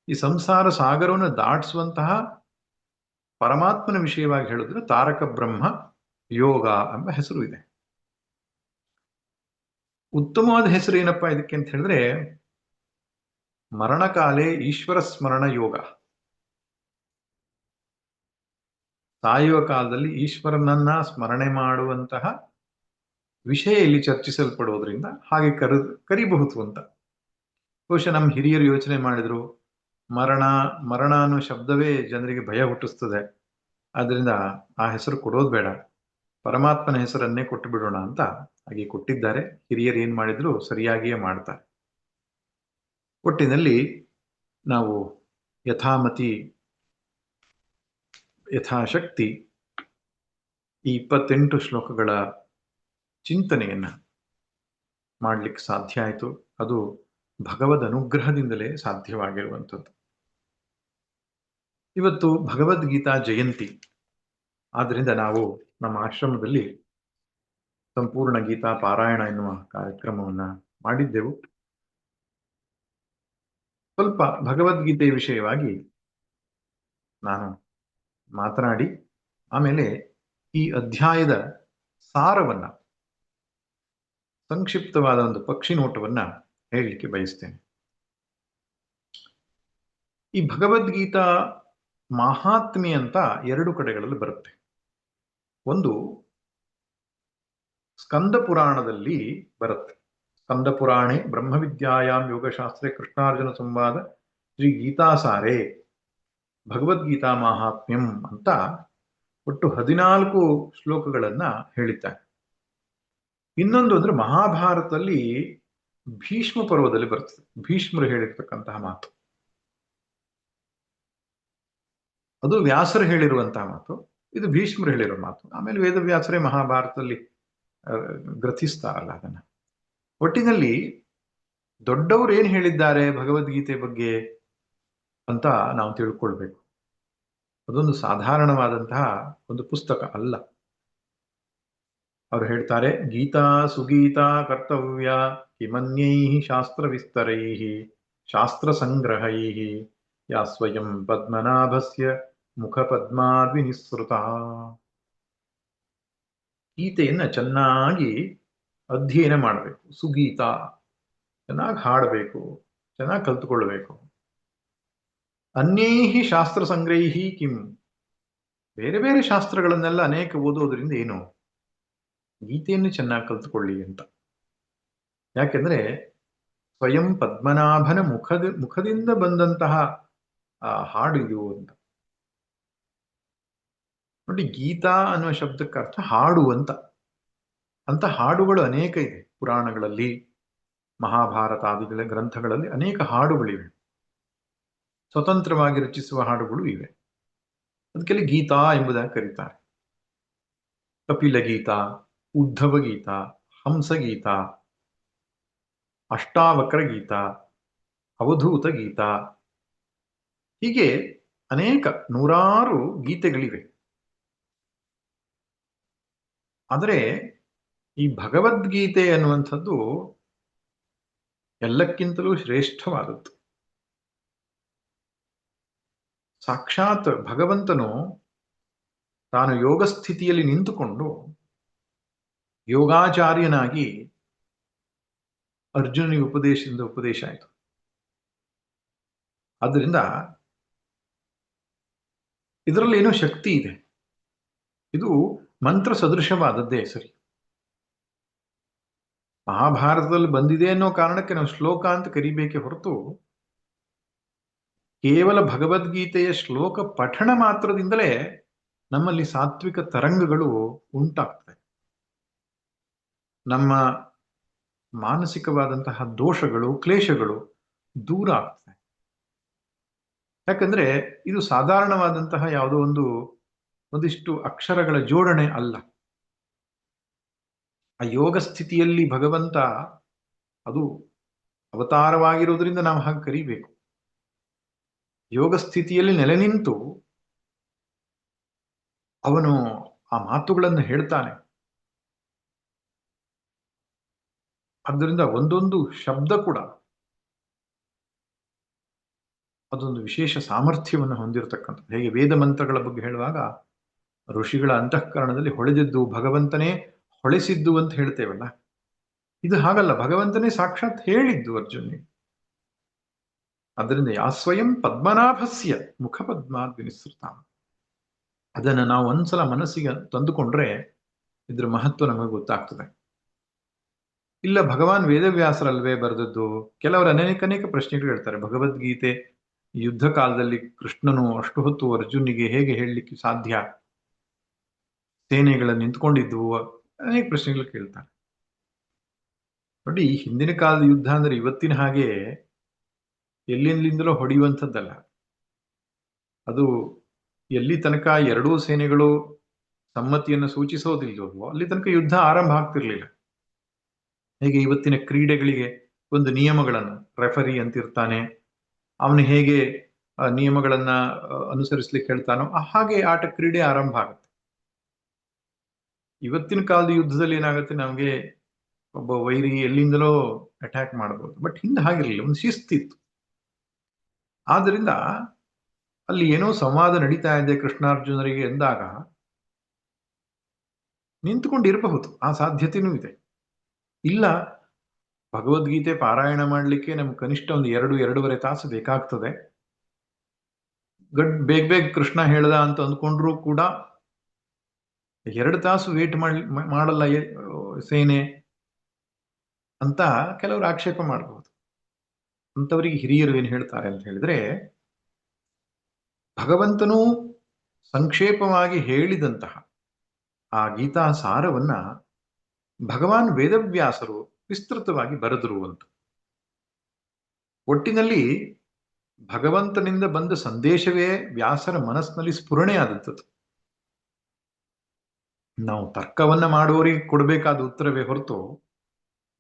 ಈ ಸಂಸಾರ ಸಾಗರವನ್ನು ದಾಟಿಸುವಂತಹ ಪರಮಾತ್ಮನ ವಿಷಯವಾಗಿ ಹೇಳಿದ್ರೆ ತಾರಕ ಬ್ರಹ್ಮ ಯೋಗ ಎಂಬ ಹೆಸರು ಇದೆ. ಉತ್ತಮವಾದ ಹೆಸರು ಏನಪ್ಪಾ ಇದಕ್ಕೆ ಅಂತ ಹೇಳಿದ್ರೆ ಮರಣಕಾಲೇ ಈಶ್ವರ ಸ್ಮರಣ ಯೋಗ. ಸಾಯುವ ಕಾಲದಲ್ಲಿ ಈಶ್ವರನನ್ನ ಸ್ಮರಣೆ ಮಾಡುವಂತಹ ವಿಷಯ ಇಲ್ಲಿ ಚರ್ಚಿಸಲ್ಪಡೋದ್ರಿಂದ ಹಾಗೆ ಕರಿಬಹುದು ಅಂತ. ಬಹುಶಃ ನಮ್ಮ ಹಿರಿಯರು ಯೋಚನೆ ಮಾಡಿದ್ರು, ಮರಣ ಅನ್ನೋ ಶಬ್ದವೇ ಜನರಿಗೆ ಭಯ ಹುಟ್ಟಿಸ್ತದೆ, ಆದ್ರಿಂದ ಆ ಹೆಸರು ಕೊಡೋದು ಬೇಡ, ಪರಮಾತ್ಮನ ಹೆಸರನ್ನೇ ಕೊಟ್ಟು ಬಿಡೋಣ ಅಂತ ಹಾಗೆ ಕೊಟ್ಟಿದ್ದಾರೆ. ಹಿರಿಯರು ಏನ್ ಮಾಡಿದ್ರು ಸರಿಯಾಗಿಯೇ ಮಾಡ್ತಾರೆ. ಒಟ್ಟಿನಲ್ಲಿ ನಾವು ಯಥಾಶಕ್ತಿ ಈ 28 ಶ್ಲೋಕಗಳ ಚಿಂತನೆಯನ್ನ ಮಾಡ್ಲಿಕ್ಕೆ ಸಾಧ್ಯ ಆಯಿತು. ಅದು ಭಗವದ್ ಅನುಗ್ರಹದಿಂದಲೇ ಸಾಧ್ಯವಾಗಿರುವಂಥದ್ದು. ಇವತ್ತು ಭಗವದ್ಗೀತಾ ಜಯಂತಿ ಆದ್ರಿಂದ ನಾವು ನಮ್ಮ ಆಶ್ರಮದಲ್ಲಿ ಸಂಪೂರ್ಣ ಗೀತಾ ಪಾರಾಯಣ ಎನ್ನುವ ಕಾರ್ಯಕ್ರಮವನ್ನ ಮಾಡಿದ್ದೆವು. ಸ್ವಲ್ಪ ಭಗವದ್ಗೀತೆ ವಿಷಯವಾಗಿ ನಾನು ಮಾತನಾಡಿ ಆಮೇಲೆ ಈ ಅಧ್ಯಾಯದ ಸಾರವನ್ನ, ಸಂಕ್ಷಿಪ್ತವಾದ ಒಂದು ಪಕ್ಷಿ ನೋಟವನ್ನ ಹೇಳಲಿಕ್ಕೆ ಬಯಸ್ತೇನೆ. ಈ ಭಗವದ್ಗೀತಾ ಮಹಾತ್ಮೆ ಅಂತ 2 ಕಡೆಗಳಲ್ಲಿ ಬರುತ್ತೆ. ಒಂದು ಸ್ಕಂದ ಪುರಾಣದಲ್ಲಿ ಬರುತ್ತೆ. ಸ್ಕಂದ ಪುರಾಣೆ ಬ್ರಹ್ಮವಿದ್ಯಾಯಾಮ್ ಯೋಗಶಾಸ್ತ್ರೆ ಕೃಷ್ಣಾರ್ಜುನ ಸಂವಾದ ಶ್ರೀ ಗೀತಾಸಾರೇ ಭಗವದ್ಗೀತಾ ಮಹಾತ್ಮ್ಯಂ ಅಂತ ಒಟ್ಟು 14 ಶ್ಲೋಕಗಳನ್ನ ಹೇಳಿದ್ದಾರೆ. ಇನ್ನೊಂದು ಅಂದ್ರೆ ಮಹಾಭಾರತದಲ್ಲಿ ಭೀಷ್ಮ ಪರ್ವದಲ್ಲಿ ಬರ್ತದೆ. ಭೀಷ್ಮರು ಹೇಳಿರ್ತಕ್ಕಂತಹ ಮಾತು, ಅದು ವ್ಯಾಸರು ಹೇಳಿರುವಂತಹ ಮಾತು, ಇದು ಭೀಷ್ಮರು ಹೇಳಿರೋ ಮಾತು. ಆಮೇಲೆ ವೇದವ್ಯಾಸರೇ ಮಹಾಭಾರತದಲ್ಲಿ ಗ್ರಥಿಸ್ತಾರಲ್ಲ ಅದನ್ನ. ಒಟ್ಟಿನಲ್ಲಿ ದೊಡ್ಡವರು ಏನ್ ಹೇಳಿದ್ದಾರೆ ಭಗವದ್ಗೀತೆ ಬಗ್ಗೆ ಅಂತ ನಾವು ತಿಳ್ಕೊಳ್ಬೇಕು. ಅದೊಂದು ಸಾಧಾರಣವಾದಂತಹ ಒಂದು ಪುಸ್ತಕ ಅಲ್ಲ. ಅವರು ಹೇಳ್ತಾರೆ, ಗೀತಾ ಸುಗೀತಾ ಕರ್ತವ್ಯ ಕಿಮನ್ಯೈ ಶಾಸ್ತ್ರ ವಿಸ್ತರೈ ಶಾಸ್ತ್ರ ಸಂಗ್ರಹೈ ಯಾ ಸ್ವಯಂ ಪದ್ಮನಾಭಸ್ಯ ಮುಖ ಪದ್ಮಾದ್ವಿನಿಸೃತ. ಗೀತೆಯನ್ನ ಚೆನ್ನಾಗಿ ಅಧ್ಯಯನ ಮಾಡಬೇಕು. ಸುಗೀತ, ಚೆನ್ನಾಗಿ ಹಾಡಬೇಕು, ಚೆನ್ನಾಗಿ ಕಲ್ತುಕೊಳ್ಬೇಕು. ಅನ್ಯೈಹಿ ಶಾಸ್ತ್ರ ಸಂಗ್ರಹಿ ಕಿಂ, ಬೇರೆ ಬೇರೆ ಶಾಸ್ತ್ರಗಳನ್ನೆಲ್ಲ ಅನೇಕ ಓದೋದ್ರಿಂದ ಏನು, ಗೀತೆಯನ್ನು ಚೆನ್ನಾಗಿ ಕಲ್ತುಕೊಳ್ಳಿ ಅಂತ. ಯಾಕೆಂದ್ರೆ ಸ್ವಯಂ ಪದ್ಮನಾಭನ ಮುಖದಿಂದ ಬಂದಂತಹ ಹಾಡು ಇದು ಅಂತ. ನೋಡಿ, ಗೀತಾ ಅನ್ನುವ ಶಬ್ದಕ್ಕೆ ಅರ್ಥ ಹಾಡು ಅಂತ. ಅಂತ ಹಾಡುಗಳು ಅನೇಕ ಇದೆ ಪುರಾಣಗಳಲ್ಲಿ, ಮಹಾಭಾರತ ಆದಿಗಳ ಗ್ರಂಥಗಳಲ್ಲಿ ಅನೇಕ ಹಾಡುಗಳಿವೆ. ಸ್ವತಂತ್ರವಾಗಿ ರಚಿಸುವ ಹಾಡುಗಳು ಇವೆ. ಅದಕ್ಕೆಲ್ಲ ಗೀತಾ ಎಂಬುದಾಗಿ ಕರೀತಾರೆ. ಕಪಿಲ ಗೀತಾ, ಉದ್ಧವ ಗೀತಾ, ಹಂಸಗೀತಾ, ಅಷ್ಟಾವಕ್ರ ಗೀತಾ, ಅವಧೂತ ಗೀತಾ, ಹೀಗೆ ಅನೇಕ ನೂರಾರು ಗೀತೆಗಳಿವೆ. ಆದರೆ ಈ ಭಗವದ್ಗೀತೆ ಅನ್ನುವಂಥದ್ದು ಎಲ್ಲಕ್ಕಿಂತಲೂ ಶ್ರೇಷ್ಠವಾದದ್ದು. ಸಾಕ್ಷಾತ್ ಭಗವಂತನು ತಾನು ಯೋಗ ಸ್ಥಿತಿಯಲ್ಲಿ ನಿಂತುಕೊಂಡು ಯೋಗಾಚಾರ್ಯನಾಗಿ ಅರ್ಜುನನಿಗೆ ಉಪದೇಶ ಆಯಿತು. ಆದ್ದರಿಂದ ಇದರಲ್ಲಿ ಏನೋ ಶಕ್ತಿ ಇದೆ. ಇದು ಮಂತ್ರ ಸದೃಶವಾದದ್ದೇ ಸರಿ. ಮಹಾಭಾರತದಲ್ಲಿ ಬಂದಿದೆ ಅನ್ನೋ ಕಾರಣಕ್ಕೆ ನಾವು ಶ್ಲೋಕ ಅಂತ ಕರಿಬೇಕೆ ಹೊರತು ಕೇವಲ ಭಗವದ್ಗೀತೆಯ ಶ್ಲೋಕ ಪಠಣ ಮಾತ್ರದಿಂದಲೇ ನಮ್ಮಲ್ಲಿ ಸಾತ್ವಿಕ ತರಂಗಗಳು ಉಂಟಾಗ್ತವೆ. ನಮ್ಮ ಮಾನಸಿಕವಾದಂತಹ ದೋಷಗಳು, ಕ್ಲೇಶಗಳು ದೂರ ಆಗ್ತವೆ. ಯಾಕಂದ್ರೆ ಇದು ಸಾಧಾರಣವಾದಂತಹ ಯಾವುದೋ ಒಂದಿಷ್ಟು ಅಕ್ಷರಗಳ ಜೋಡಣೆ ಅಲ್ಲ. ಆ ಯೋಗ ಸ್ಥಿತಿಯಲ್ಲಿ ಭಗವಂತ ಅದು ಅವತಾರವಾಗಿರುವುದರಿಂದ ನಾವು ಹಾಗೆ ಕರಿಬೇಕು. ಯೋಗ ಸ್ಥಿತಿಯಲ್ಲಿ ನೆಲೆ ನಿಂತು ಅವನು ಆ ಮಾತುಗಳನ್ನು ಹೇಳ್ತಾನೆ. ಆದ್ದರಿಂದ ಒಂದೊಂದು ಶಬ್ದ ಕೂಡ ಅದೊಂದು ವಿಶೇಷ ಸಾಮರ್ಥ್ಯವನ್ನು ಹೊಂದಿರತಕ್ಕಂಥದ್ದು. ಹೇಗೆ ವೇದ ಮಂತ್ರಗಳ ಬಗ್ಗೆ ಹೇಳುವಾಗ ಋಷಿಗಳ ಅಂತಃಕರಣದಲ್ಲಿ ಹೊಳೆದಿದ್ದು ಭಗವಂತನೇ ಹೊಳೆಸಿದ್ದು ಅಂತ ಹೇಳ್ತೇವಲ್ಲ, ಇದು ಹಾಗಲ್ಲ, ಭಗವಂತನೇ ಸಾಕ್ಷಾತ್ ಹೇಳಿದ್ದು ಅರ್ಜುನಿಗೆ. ಅದರಿಂದ ಯಾ ಸ್ವಯಂ ಪದ್ಮನಾಭಸ್ಯ ಮುಖ ಪದ್ಮಾದ್ ವಿನಿಸೃತ, ಅದನ್ನು ನಾವು ಒಂದ್ಸಲ ಮನಸ್ಸಿಗೆ ತಂದುಕೊಂಡ್ರೆ ಇದ್ರ ಮಹತ್ವ ನಮಗೆ ಗೊತ್ತಾಗ್ತದೆ. ಇಲ್ಲ ಭಗವಾನ್ ವೇದವ್ಯಾಸರಲ್ವೇ ಬರೆದದ್ದು? ಕೆಲವರು ಅನೇಕ ಪ್ರಶ್ನೆಗಳು ಹೇಳ್ತಾರೆ. ಭಗವದ್ಗೀತೆ ಯುದ್ಧ ಕಾಲದಲ್ಲಿ ಕೃಷ್ಣನು ಅಷ್ಟು ಹೊತ್ತು ಅರ್ಜುನಿಗೆ ಹೇಗೆ ಹೇಳಲಿಕ್ಕೆ ಸಾಧ್ಯ? ಸೇನೆಗಳ ನಿಂತ್ಕೊಂಡಿದ್ವು, ಅನೇಕ ಪ್ರಶ್ನೆಗಳು ಕೇಳ್ತಾರೆ. ನೋಡಿ, ಹಿಂದಿನ ಕಾಲದ ಯುದ್ಧ ಅಂದ್ರೆ ಇವತ್ತಿನ ಹಾಗೆ ಎಲ್ಲಿಂದಲೋ ಹೊಡೆಯುವಂಥದ್ದಲ್ಲ. ಅದು ಎಲ್ಲಿ ತನಕ ಎರಡೂ ಸೇನೆಗಳು ಸಮ್ಮತಿಯನ್ನು ಸೂಚಿಸೋದಿಲ್ಲವೋ ಅಲ್ಲಿ ತನಕ ಯುದ್ಧ ಆರಂಭ ಆಗ್ತಿರ್ಲಿಲ್ಲ. ಹೇಗೆ ಇವತ್ತಿನ ಕ್ರೀಡೆಗಳಿಗೆ ಒಂದು ನಿಯಮಗಳನ್ನು ರೆಫರಿ ಅಂತಿರ್ತಾನೆ, ಅವನು ಹೇಗೆ ನಿಯಮಗಳನ್ನ ಅನುಸರಿಸ್ಲಿಕ್ಕೆ ಹೇಳ್ತಾನೋ ಹಾಗೆ ಆಟ ಕ್ರೀಡೆ ಆರಂಭ ಆಗುತ್ತೆ. ಇವತ್ತಿನ ಕಾಲದ ಯುದ್ಧದಲ್ಲಿ ಏನಾಗುತ್ತೆ, ನಮಗೆ ಒಬ್ಬ ವೈರಿ ಎಲ್ಲಿಂದಲೋ ಅಟ್ಯಾಕ್ ಮಾಡಬಹುದು, ಬಟ್ ಹಿಂದೆ ಹಾಗಿರಲಿಲ್ಲ, ಒಂದು ಶಿಸ್ತಿತ್ತು. ಆದ್ರಿಂದ ಅಲ್ಲಿ ಏನೋ ಸಂವಾದ ನಡೀತಾ ಇದೆ ಕೃಷ್ಣಾರ್ಜುನರಿಗೆ ಎಂದಾಗ ನಿಂತುಕೊಂಡಿರಬಹುದು, ಆ ಸಾಧ್ಯತೆನೂ ಇದೆ. ಇಲ್ಲ, ಭಗವದ್ಗೀತೆ ಪಾರಾಯಣ ಮಾಡಲಿಕ್ಕೆ ನಮ್ಗೆ ಕನಿಷ್ಠ ಒಂದು 2-2.5 ತಾಸು ಬೇಕಾಗ್ತದೆ. ಬೇಗ ಕೃಷ್ಣ ಹೇಳ್ದ ಅಂತ ಅಂದ್ಕೊಂಡ್ರು ಕೂಡ 2 ತಾಸು ವೇಟ್ ಮಾಡಲ್ಲ ಸೇನೆ ಅಂತ ಕೆಲವರು ಆಕ್ಷೇಪ ಮಾಡಬಹುದು. ಅಂತವರಿಗೆ ಹಿರಿಯರು ಏನ್ ಹೇಳ್ತಾರೆ ಅಂತ ಹೇಳಿದ್ರೆ, ಭಗವಂತನು ಸಂಕ್ಷೇಪವಾಗಿ ಹೇಳಿದಂತಹ ಆ ಗೀತಾ ಸಾರವನ್ನ ಭಗವಾನ್ ವೇದವ್ಯಾಸರು ವಿಸ್ತೃತವಾಗಿ ಬರೆದರು ಅಂತ. ಒಟ್ಟಿನಲ್ಲಿ ಭಗವಂತನಿಂದ ಬಂದ ಸಂದೇಶವೇ ವ್ಯಾಸರ ಮನಸ್ಸಿನಲ್ಲಿ ಸ್ಫುರಣೆ ಆದದ್ದು. ನಾವು ತರ್ಕವನ್ನ ಮಾಡುವವರಿಗೆ ಕೊಡಬೇಕಾದ ಉತ್ತರವೇ ಹೊರತು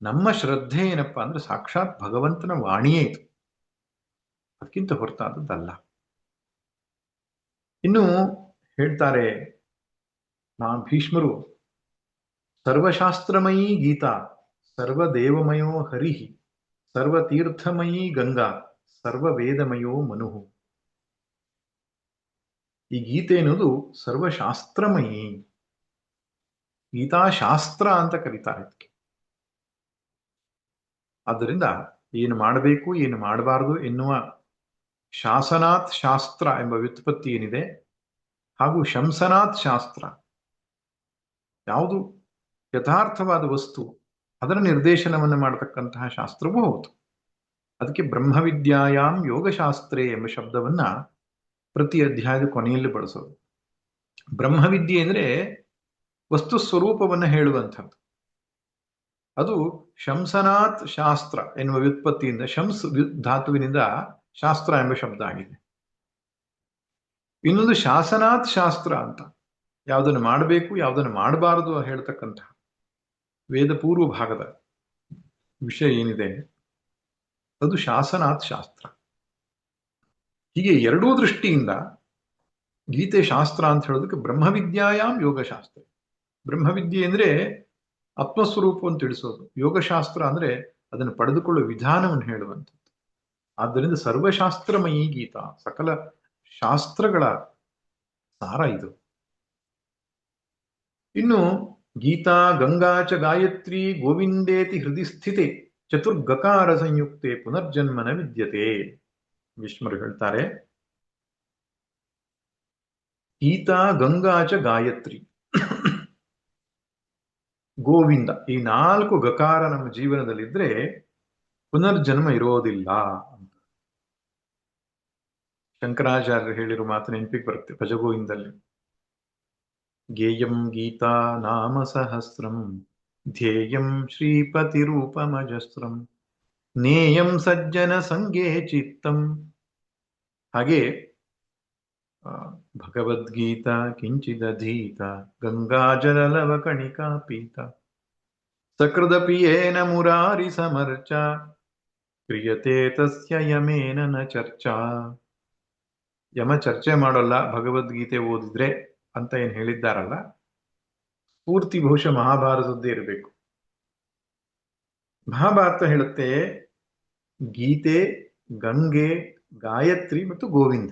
ನಮ್ಮ ಶ್ರದ್ಧೆ ಏನಪ್ಪಾ ಅಂದ್ರೆ ಸಾಕ್ಷಾತ್ ಭಗವಂತನ ವಾಣಿಯೇ ಇದು, ಅದಕ್ಕಿಂತ ಹೊರತಾದದ್ದಲ್ಲ. ಇನ್ನು ಹೇಳ್ತಾರೆ ಭೀಷ್ಮರು, ಸರ್ವಶಾಸ್ತ್ರಮಯೀ ಗೀತಾ ಸರ್ವದೇವಮಯೋ ಹರಿಹಿ ಸರ್ವತೀರ್ಥಮಯೀ ಗಂಗಾ ಸರ್ವವೇದಮಯೋ ಮನುಹು. ಈ ಗೀತೆ ಅನ್ನೋದು ಸರ್ವಶಾಸ್ತ್ರಮಯೀ, ಗೀತಾಶಾಸ್ತ್ರ ಅಂತ ಕರೀತಾರೆ ಅದಕ್ಕೆ. ಆದ್ದರಿಂದ ಏನು ಮಾಡಬೇಕು ಏನು ಮಾಡಬಾರದು ಎನ್ನುವ ಶಾಸನಾತ್ ಶಾಸ್ತ್ರ ಎಂಬ ವ್ಯುತ್ಪತ್ತಿ ಏನಿದೆ, ಹಾಗೂ ಶಂಸನಾತ್ ಶಾಸ್ತ್ರ, ಯಾವುದು ಯಥಾರ್ಥವಾದ ವಸ್ತು ಅದರ ನಿರ್ದೇಶನವನ್ನು ಮಾಡತಕ್ಕಂತಹ ಶಾಸ್ತ್ರವೂ ಹೌದು. ಅದಕ್ಕೆ ಬ್ರಹ್ಮವಿದ್ಯಾಯಾಮ್ ಯೋಗಶಾಸ್ತ್ರೇ ಎಂಬ ಶಬ್ದವನ್ನ ಪ್ರತಿ ಅಧ್ಯಾಯದ ಕೊನೆಯಲ್ಲಿ ಬಳಸೋದು. ಬ್ರಹ್ಮವಿದ್ಯೆ ಅಂದ್ರೆ ವಸ್ತು ಸ್ವರೂಪವನ್ನು ಹೇಳುವಂಥದ್ದು. ಅದು ಶಂಸನಾತ್ ಶಾಸ್ತ್ರ ಎನ್ನುವ ವ್ಯುತ್ಪತ್ತಿಯಿಂದ ಶಂಸ್ ಧಾತುವಿನಿಂದ ಶಾಸ್ತ್ರ ಎಂಬ ಶಬ್ದ ಆಗಿದೆ. ಇನ್ನೊಂದು ಶಾಸನಾತ್ ಶಾಸ್ತ್ರ ಅಂತ, ಯಾವುದನ್ನು ಮಾಡಬೇಕು ಯಾವುದನ್ನು ಮಾಡಬಾರದು ಹೇಳ್ತಕ್ಕಂತಹ ವೇದ ಪೂರ್ವ ಭಾಗದ ವಿಷಯ ಏನಿದೆ ಅದು ಶಾಸನಾತ್ ಶಾಸ್ತ್ರ. ಹೀಗೆ ಎರಡೂ ದೃಷ್ಟಿಯಿಂದ ಗೀತೆ ಶಾಸ್ತ್ರ ಅಂತ ಹೇಳೋದಕ್ಕೆ ಬ್ರಹ್ಮವಿದ್ಯಾಯಾಮ್ ಯೋಗಶಾಸ್ತ್ರ. ಬ್ರಹ್ಮವಿದ್ಯೆ ಅಂದ್ರೆ ಆತ್ಮಸ್ವರೂಪವನ್ನು ತಿಳಿಸೋದು, ಯೋಗಶಾಸ್ತ್ರ ಅಂದ್ರೆ ಅದನ್ನು ಪಡೆದುಕೊಳ್ಳುವ ವಿಧಾನವನ್ನು ಹೇಳುವಂಥದ್ದು. ಆದ್ದರಿಂದ ಸರ್ವಶಾಸ್ತ್ರಮಯೀ ಗೀತಾ, ಸಕಲ ಶಾಸ್ತ್ರಗಳ ಸಾರ ಇದು. ಇನ್ನು ಗೀತಾ ಗಂಗಾ ಚ ಗಾಯತ್ರಿ ಗೋವಿಂದೇತಿ ಹೃದಯ ಸ್ಥಿತೆ ಚತುರ್ಗಕಾರ ಸಂಯುಕ್ತೆ ಪುನರ್ಜನ್ಮನ ವಿದ್ಯತೆ. ಭೀಷ್ಮರು ಹೇಳ್ತಾರೆ, ಗೀತಾ ಗಂಗಾ ಚ ಗಾಯತ್ರಿ ಗೋವಿಂದ, ಈ 4 ಗಕಾರ ನಮ್ಮ ಜೀವನದಲ್ಲಿದ್ರೆ ಪುನರ್ಜನ್ಮ ಇರೋದಿಲ್ಲ ಅಂತ ಶಂಕರಾಚಾರ್ಯರು ಹೇಳಿರೋ ಮಾತು ನೆನಪಿಗೆ ಬರುತ್ತೆ ಭಜಗೋವಿಂದಲ್ಲಿ. ಗೇಯಂ ಗೀತಾ ನಾಮ ಸಹಸ್ರಂ ಧ್ಯೇಯಂ ಶ್ರೀಪತಿ ರೂಪಮಜಸ್ರಂ ನೇಯಂ ಸಜ್ಜನ ಸಂಗೇ ಚಿತ್ತಂ. ಹಾಗೆ ಭಗವದ್ಗೀತಾ ಕಿಂಚಿದಧೀತ ಗಂಗಾಜಲಲವ ಕಣಿಕಾ ಪೀತ ಸಕೃದಪಿ ಯೇನ ಮುರಾರಿ ಸಮರ್ಚ ಕ್ರಿಯತೆ ತಸ್ಯ ಯಮೇನ ನ ಚರ್ಚಾ. ಯಮ ಚರ್ಚೆ ಮಾಡೋಲ್ಲ ಭಗವದ್ಗೀತೆ ಓದಿದ್ರೆ ಅಂತ ಏನ್ ಹೇಳಿದ್ದಾರಲ್ಲ, ಪೂರ್ತಿ ಬಹುಶಃ ಮಹಾಭಾರತದ್ದೇ ಇರಬೇಕು. ಮಹಾಭಾರತ ಹೇಳುತ್ತೆ, ಗೀತೆ, ಗಂಗೆ, ಗಾಯತ್ರಿ ಮತ್ತು ಗೋವಿಂದ,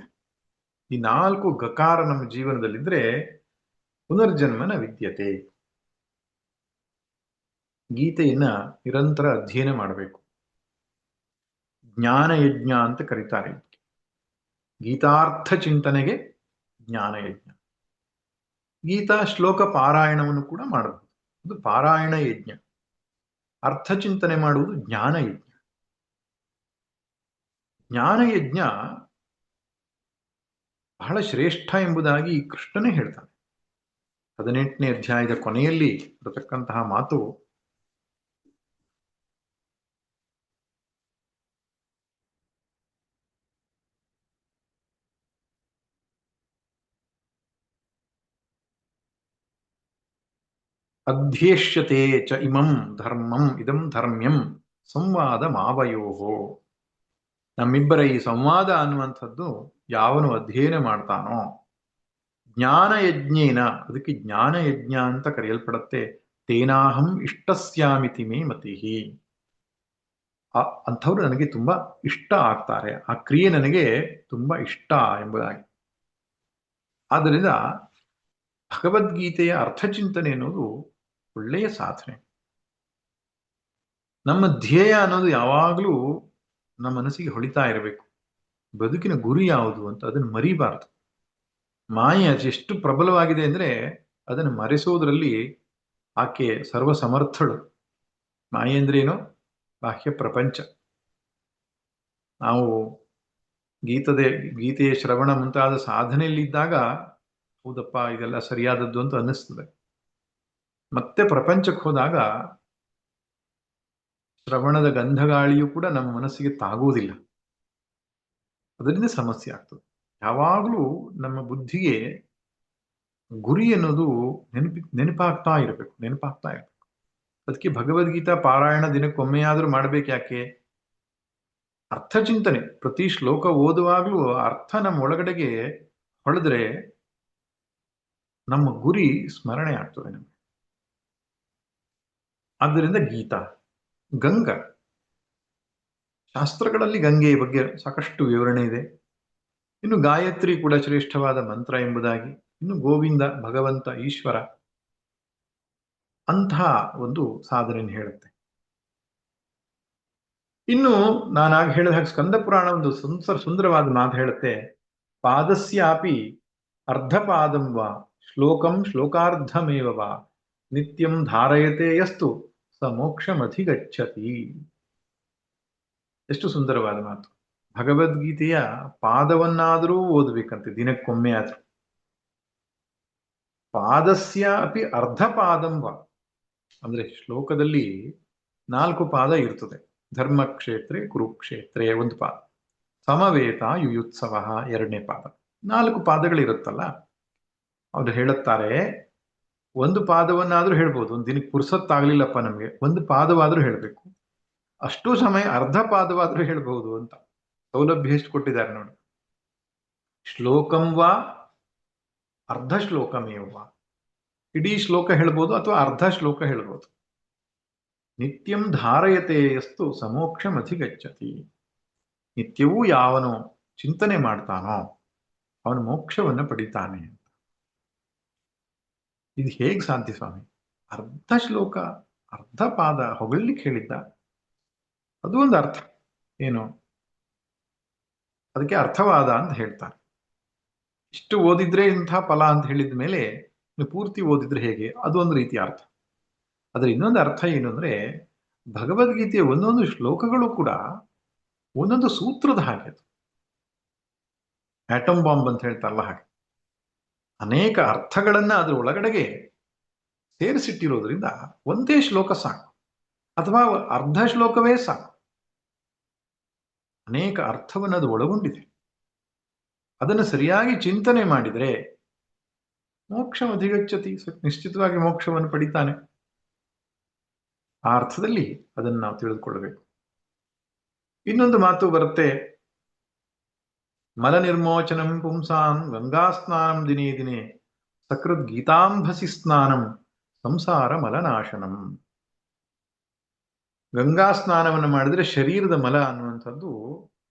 ಈ 4 ಗಕಾರ ನಮ್ಮ ಜೀವನದಲ್ಲಿದ್ರೆ ಪುನರ್ಜನ್ಮನ ವಿದ್ಯತೆ. ಗೀತೆಯನ್ನ ನಿರಂತರ ಅಧ್ಯಯನ ಮಾಡಬೇಕು. ಜ್ಞಾನಯಜ್ಞ ಅಂತ ಕರೀತಾರೆ. ಗೀತಾರ್ಥ ಚಿಂತನೆಗೆ ಜ್ಞಾನಯಜ್ಞ. ಗೀತಾ ಶ್ಲೋಕ ಪಾರಾಯಣವನ್ನು ಕೂಡ ಮಾಡಬಹುದು, ಅದು ಪಾರಾಯಣ ಯಜ್ಞ. ಅರ್ಥ ಚಿಂತನೆ ಮಾಡುವುದು ಜ್ಞಾನಯಜ್ಞ. ಜ್ಞಾನಯಜ್ಞ ಬಹಳ ಶ್ರೇಷ್ಠ ಎಂಬುದಾಗಿ ಕೃಷ್ಣನೇ ಹೇಳ್ತಾನೆ. 18ನೇ ಅಧ್ಯಾಯದ ಕೊನೆಯಲ್ಲಿ ಬರತಕ್ಕಂತಹ ಮಾತು, ಅಧ್ಯೇಷ್ಯತೆ ಚ ಇಮಂ ಧರ್ಮಂ ಇದಂ ಧರ್ಮ್ಯಂ ಸಂವಾದ ಮಾವಯೋಹೋ. ನಮ್ಮಿಬ್ಬರ ಈ ಸಂವಾದ ಅನ್ನುವಂಥದ್ದು ಯಾವನು ಅಧ್ಯಯನ ಮಾಡ್ತಾನೋ, ಜ್ಞಾನಯಜ್ಞೇನ, ಅದಕ್ಕೆ ಜ್ಞಾನಯಜ್ಞ ಅಂತ ಕರೆಯಲ್ಪಡುತ್ತೆ. ತೇನಾಹಂ ಇಷ್ಟಸ್ಯಾಮಿತಿ ಮೇ ಮತಿಹಿ. ಅಂಥವ್ರು ನನಗೆ ತುಂಬಾ ಇಷ್ಟ ಆಗ್ತಾರೆ, ಆ ಕ್ರಿಯೆ ನನಗೆ ತುಂಬಾ ಇಷ್ಟ ಎಂಬುದಾಗಿ. ಆದ್ದರಿಂದ ಭಗವದ್ಗೀತೆಯ ಅರ್ಥಚಿಂತನೆ ಅನ್ನೋದು ಒಳ್ಳೆಯ ಸಾಧನೆ. ನಮ್ಮ ಧ್ಯೇಯ ಅನ್ನೋದು ಯಾವಾಗಲೂ ನಮ್ಮ ಮನಸ್ಸಿಗೆ ಹೊಳಿತಾ ಇರಬೇಕು. ಬದುಕಿನ ಗುರಿ ಯಾವುದು ಅಂತ ಅದನ್ನು ಮರಿಬಾರದು. ಮಾಯೆ ಎಷ್ಟು ಪ್ರಬಲವಾಗಿದೆ ಅಂದ್ರೆ ಅದನ್ನು ಮರೆಸೋದ್ರಲ್ಲಿ ಆಕೆ ಸರ್ವಸಮರ್ಥಳು. ಮಾಯೆ ಅಂದ್ರೇನು? ಬಾಹ್ಯ ಪ್ರಪಂಚ. ನಾವು ಗೀತೆಯ ಶ್ರವಣ ಮುಂತಾದ ಸಾಧನೆಯಲ್ಲಿದ್ದಾಗ ಹೌದಪ್ಪ ಇದೆಲ್ಲ ಸರಿಯಾದದ್ದು ಅಂತ ಅನ್ನಿಸ್ತದೆ. ಮತ್ತೆ ಪ್ರಪಂಚಕ್ಕೆ ಹೋದಾಗ ಶ್ರವಣದ ಗಂಧಗಾಳಿಯೂ ಕೂಡ ನಮ್ಮ ಮನಸ್ಸಿಗೆ ತಾಗುವುದಿಲ್ಲ. ಅದರಿಂದ ಸಮಸ್ಯೆ ಆಗ್ತದೆ. ಯಾವಾಗಲೂ ನಮ್ಮ ಬುದ್ಧಿಗೆ ಗುರಿ ಅನ್ನೋದು ನೆನಪಾಗ್ತಾ ಇರಬೇಕು. ಅದಕ್ಕೆ ಭಗವದ್ಗೀತಾ ಪಾರಾಯಣ ದಿನಕ್ಕೊಮ್ಮೆಯಾದ್ರೂ ಮಾಡ್ಬೇಕು. ಯಾಕೆ? ಅರ್ಥಚಿಂತನೆ. ಪ್ರತಿ ಶ್ಲೋಕ ಓದುವಾಗ್ಲೂ ಅರ್ಥ ನಮ್ಮ ಒಳಗಡೆಗೆ ಹೊಳೆದ್ರೆ ನಮ್ಮ ಗುರಿ ಸ್ಮರಣೆ ಆಗ್ತದೆ ನಮಗೆ. ಆದ್ದರಿಂದ ಗೀತಾ. ಗಂಗಾ, ಶಾಸ್ತ್ರಗಳಲ್ಲಿ ಗಂಗೆಯ ಬಗ್ಗೆ ಸಾಕಷ್ಟು ವಿವರಣೆ ಇದೆ. ಇನ್ನು ಗಾಯತ್ರಿ ಕೂಡ ಶ್ರೇಷ್ಠವಾದ ಮಂತ್ರ ಎಂಬುದಾಗಿ, ಇನ್ನು ಗೋವಿಂದ ಭಗವಂತ ಈಶ್ವರ ಅಂತಹ ಒಂದು ಸಾಧನೆಯನ್ನು ಹೇಳುತ್ತೆ. ಇನ್ನು ನಾನಾಗ ಹೇಳಿದ ಹಾಗೆ ಸ್ಕಂದ ಪುರಾಣ ಒಂದು ಸುಂದರವಾದ ಮಾತು ಹೇಳುತ್ತೆ. ಪಾದಸ್ಯಾಪಿ ಅರ್ಧಪಾದಂ ವಾ ಶ್ಲೋಕಂ ಶ್ಲೋಕಾರ್ಧಮೇವ ವಾ ನಿತ್ಯಂ ಧಾರಯತೆ ಯಸ್ತು ಸ ಮೋಕ್ಷಮಧಿಗಚ್ಚತಿ. ಎಷ್ಟು ಸುಂದರವಾದ ಮಾತು. ಭಗವದ್ಗೀತೆಯ ಪಾದವನ್ನಾದರೂ ಓದಬೇಕಂತೆ ದಿನಕ್ಕೊಮ್ಮೆ ಆದ್ರೂ. ಪಾದಸ್ಯ ಅಪಿ ಅರ್ಧಪಾದಂ ವಾ ಅಂದ್ರೆ ಶ್ಲೋಕದಲ್ಲಿ 4 ಪಾದ ಇರ್ತದೆ. ಧರ್ಮಕ್ಷೇತ್ರೆ ಕುರುಕ್ಷೇತ್ರೆ ಒಂದು ಪಾದ, ಸಮವೇತ ಯುಯುತ್ಸವ 2ನೇ ಪಾದ. 4 ಪಾದಗಳಿರುತ್ತಲ್ಲ, ಅವ್ರು ಹೇಳುತ್ತಾರೆ ಒಂದು ಪಾದವನ್ನಾದ್ರೂ ಹೇಳ್ಬೋದು. ಒಂದು ದಿನಕ್ಕೆ ಪುರ್ಸತ್ತಾಗ್ಲಿಲ್ಲಪ್ಪ ನಮ್ಗೆ, ಒಂದು ಪಾದವಾದ್ರೂ ಹೇಳ್ಬೇಕು. ಅಷ್ಟು ಸಮಯ ಅರ್ಧ ಪಾದವಾದ್ರೂ ಹೇಳ್ಬಹುದು ಅಂತ ಸೌಲಭ್ಯ ಎಷ್ಟು ಕೊಟ್ಟಿದ್ದಾರೆ ನೋಡಿ. ಶ್ಲೋಕಂ ವಾ ಅರ್ಧ ಶ್ಲೋಕಮೇವ, ಇಡೀ ಶ್ಲೋಕ ಹೇಳ್ಬೋದು ಅಥವಾ ಅರ್ಧ ಶ್ಲೋಕ ಹೇಳ್ಬೋದು. ನಿತ್ಯಂ ಧಾರಯತೆ ಯಸ್ತು ಸಮೋಕ್ಷಮಧಿಗಚ್ಚತಿ. ನಿತ್ಯವೂ ಯಾವನು ಚಿಂತನೆ ಮಾಡ್ತಾನೋ ಅವನು ಮೋಕ್ಷವನ್ನು ಪಡಿತಾನೆ ಅಂತ. ಇದು ಹೇಗೆ ಸಾಧ್ಯ ಸ್ವಾಮಿ? ಅರ್ಧ ಶ್ಲೋಕ ಅರ್ಧ ಪಾದ ಹೊಗಳಿಲಿಕ್ಕೆ ಹೇಳಿದ್ದ, ಅದು ಒಂದು ಅರ್ಥ ಏನು, ಅದಕ್ಕೆ ಅರ್ಥವಾದ ಅಂತ ಹೇಳ್ತಾರೆ. ಇಷ್ಟು ಓದಿದ್ರೆ ಇಂಥ ಫಲ ಅಂತ ಹೇಳಿದ ಮೇಲೆ ಪೂರ್ತಿ ಓದಿದ್ರೆ ಹೇಗೆ, ಅದು ಒಂದು ರೀತಿಯ ಅರ್ಥ. ಆದ್ರೆ ಇನ್ನೊಂದು ಅರ್ಥ ಏನು ಅಂದ್ರೆ, ಭಗವದ್ಗೀತೆಯ ಒಂದೊಂದು ಶ್ಲೋಕಗಳು ಕೂಡ ಒಂದೊಂದು ಸೂತ್ರದ ಹಾಗೆ. ಅದು ಆಟಮ್ ಬಾಂಬ್ ಅಂತ ಹೇಳ್ತಾರಲ್ಲ ಹಾಗೆ ಅನೇಕ ಅರ್ಥಗಳನ್ನ ಅದ್ರ ಒಳಗಡೆಗೆ ಸೇರಿಸಿಟ್ಟಿರೋದ್ರಿಂದ ಒಂದೇ ಶ್ಲೋಕ ಸಾಕು, ಅಥವಾ ಅರ್ಧ ಶ್ಲೋಕವೇ ಸಾಕು. ಅನೇಕ ಅರ್ಥವನ್ನು ಅದು ಒಳಗೊಂಡಿದೆ. ಅದನ್ನು ಸರಿಯಾಗಿ ಚಿಂತನೆ ಮಾಡಿದರೆ ಮೋಕ್ಷ ಅಧಿಗಚ್ಚತಿ, ನಿಶ್ಚಿತವಾಗಿ ಮೋಕ್ಷವನ್ನು ಪಡಿತಾನೆ. ಆ ಅರ್ಥದಲ್ಲಿ ಅದನ್ನು ನಾವು ತಿಳಿದುಕೊಳ್ಳಬೇಕು. ಇನ್ನೊಂದು ಮಾತು ಬರುತ್ತೆ, ಮಲ ನಿರ್ಮೋಚನಂ ಪುಂಸಾಂ ಗಂಗಾ ಸ್ನಾನಂ ದಿನೇ ದಿನೇ ಸಕೃದ್ ಗೀತಾಂಭಸಿ ಸ್ನಾನಂ ಸಂಸಾರ ಮಲನಾಶನಂ. ಗಂಗಾ ಸ್ನಾನವನ್ನು ಮಾಡಿದ್ರೆ ಶರೀರದ ಮಲ ಅನ್ನುವಂಥದ್ದು